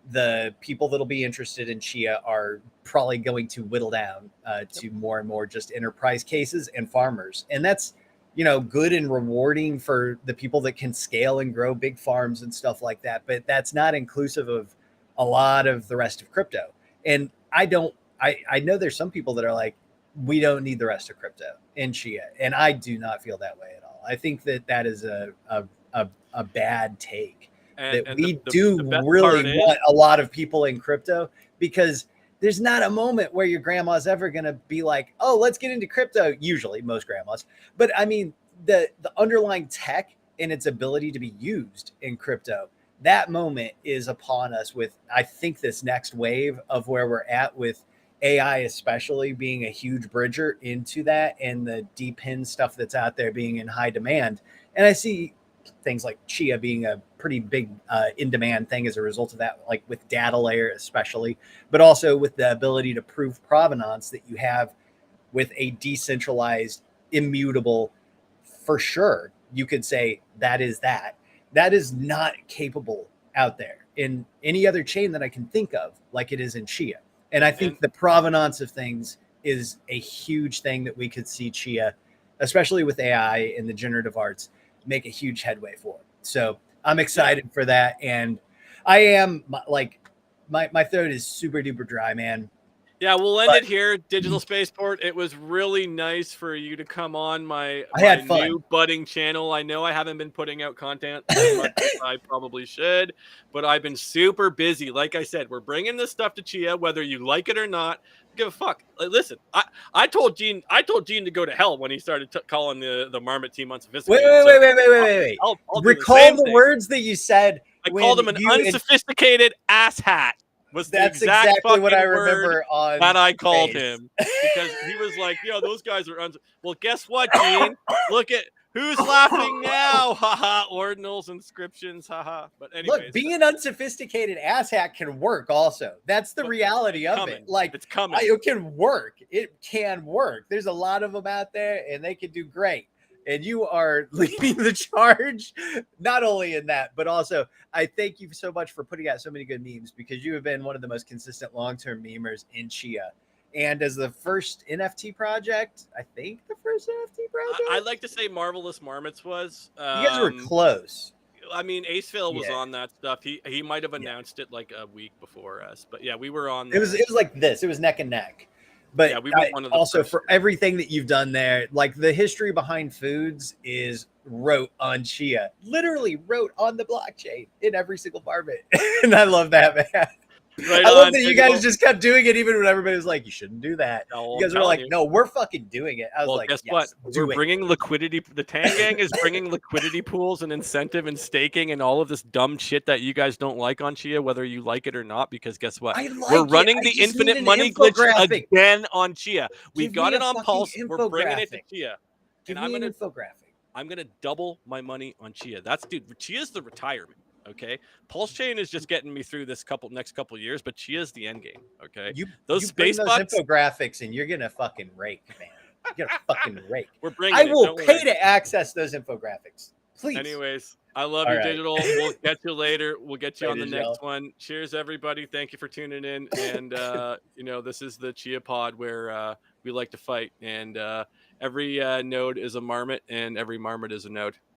the people that'll be interested in Chia are probably going to whittle down to more and more just enterprise cases and farmers. And that's, you know, good and rewarding for the people that can scale and grow big farms and stuff like that. But that's not inclusive of a lot of the rest of crypto. And I know there's some people that are like, we don't need the rest of crypto in Chia. And I do not feel that way at all. I think that is a bad take. And we do really want a lot of people in crypto, because there's not a moment where your grandma's ever going to be like, oh, let's get into crypto. Usually most grandmas. But I mean, the underlying tech and its ability to be used in crypto, that moment is upon us with, I think, this next wave of where we're at with AI, especially being a huge bridger into that, and the DePIN stuff that's out there being in high demand. And I see things like Chia being a pretty big in-demand thing as a result of that, like with data layer especially, but also with the ability to prove provenance that you have with a decentralized, immutable, for sure, you could say that is not capable out there in any other chain that I can think of like it is in Chia. And I think the provenance of things is a huge thing that we could see Chia, especially with AI and the generative arts, make a huge headway for. So I'm excited for that. And I am like, my throat is super duper dry, man.
Yeah, we'll end it here. Digital Spaceport. It was really nice for you to come on my new budding channel. I know I haven't been putting out content as much as I probably should, but I've been super busy. Like I said, we're bringing this stuff to Chia, whether you like it or not. Give a fuck. Listen, I told Gene to go to hell when he started calling the Marmot team unsophisticated.
Wait. I'll recall the words that you said.
I called him an unsophisticated asshat. That's exactly what I remember on that I called him, because he was like, "Yo, those guys are well." Guess what, Gene? Look at who's laughing now, haha! Ordinals, inscriptions, haha. But anyways,
look, being an unsophisticated asshat can work. Also, that's the reality of it. Like,
it's coming.
It can work. It can work. There's a lot of them out there, and they can do great. And you are leading the charge, not only in that, but also I thank you so much for putting out so many good memes, because you have been one of the most consistent long-term memers in Chia. and as the first NFT project, I think the first NFT project.
I'd like to say Marvelous Marmots was.
You guys were close.
I mean, Aceville was
Yeah.
on that stuff. He might have announced it like a week before us, but yeah, we were on.
It was like this. It was neck and neck. But
yeah, we were one of the
also
first.
For everything that you've done there, like the history behind foods is wrote on Chia, literally wrote on the blockchain in every single market. And I love that, man.
Right
I love
on,
that you guys just kept doing it even when everybody was like, you shouldn't do that.
No,
You guys were like, no, we're fucking doing it. I was
well,
like,
guess
yes,
what?
do
We're
it.
bringing liquidity. The Tang Gang is bringing liquidity pools and incentive and staking and all of this dumb shit that you guys don't like on Chia, whether you like it or not. Because guess what? We're running the infinite money glitch again on Chia. We got it on Pulse. We're bringing it to Chia.
Give me an infographic.
I'm gonna double my money on Chia. Chia's the retirement. Okay, Pulse Chain is just getting me through this next couple years, but Chia's the end game. Okay,
those
space bucks,
infographics, and you're gonna fucking rake, man. You're gonna fucking rake.
We're bringing.
I will pay to access those infographics, please.
Anyways, I love you, Digital. We'll get you later. We'll get you on the next one. Cheers, everybody. Thank you for tuning in. And this is the Chia Pod where we like to fight, and every node is a marmot, and every marmot is a node.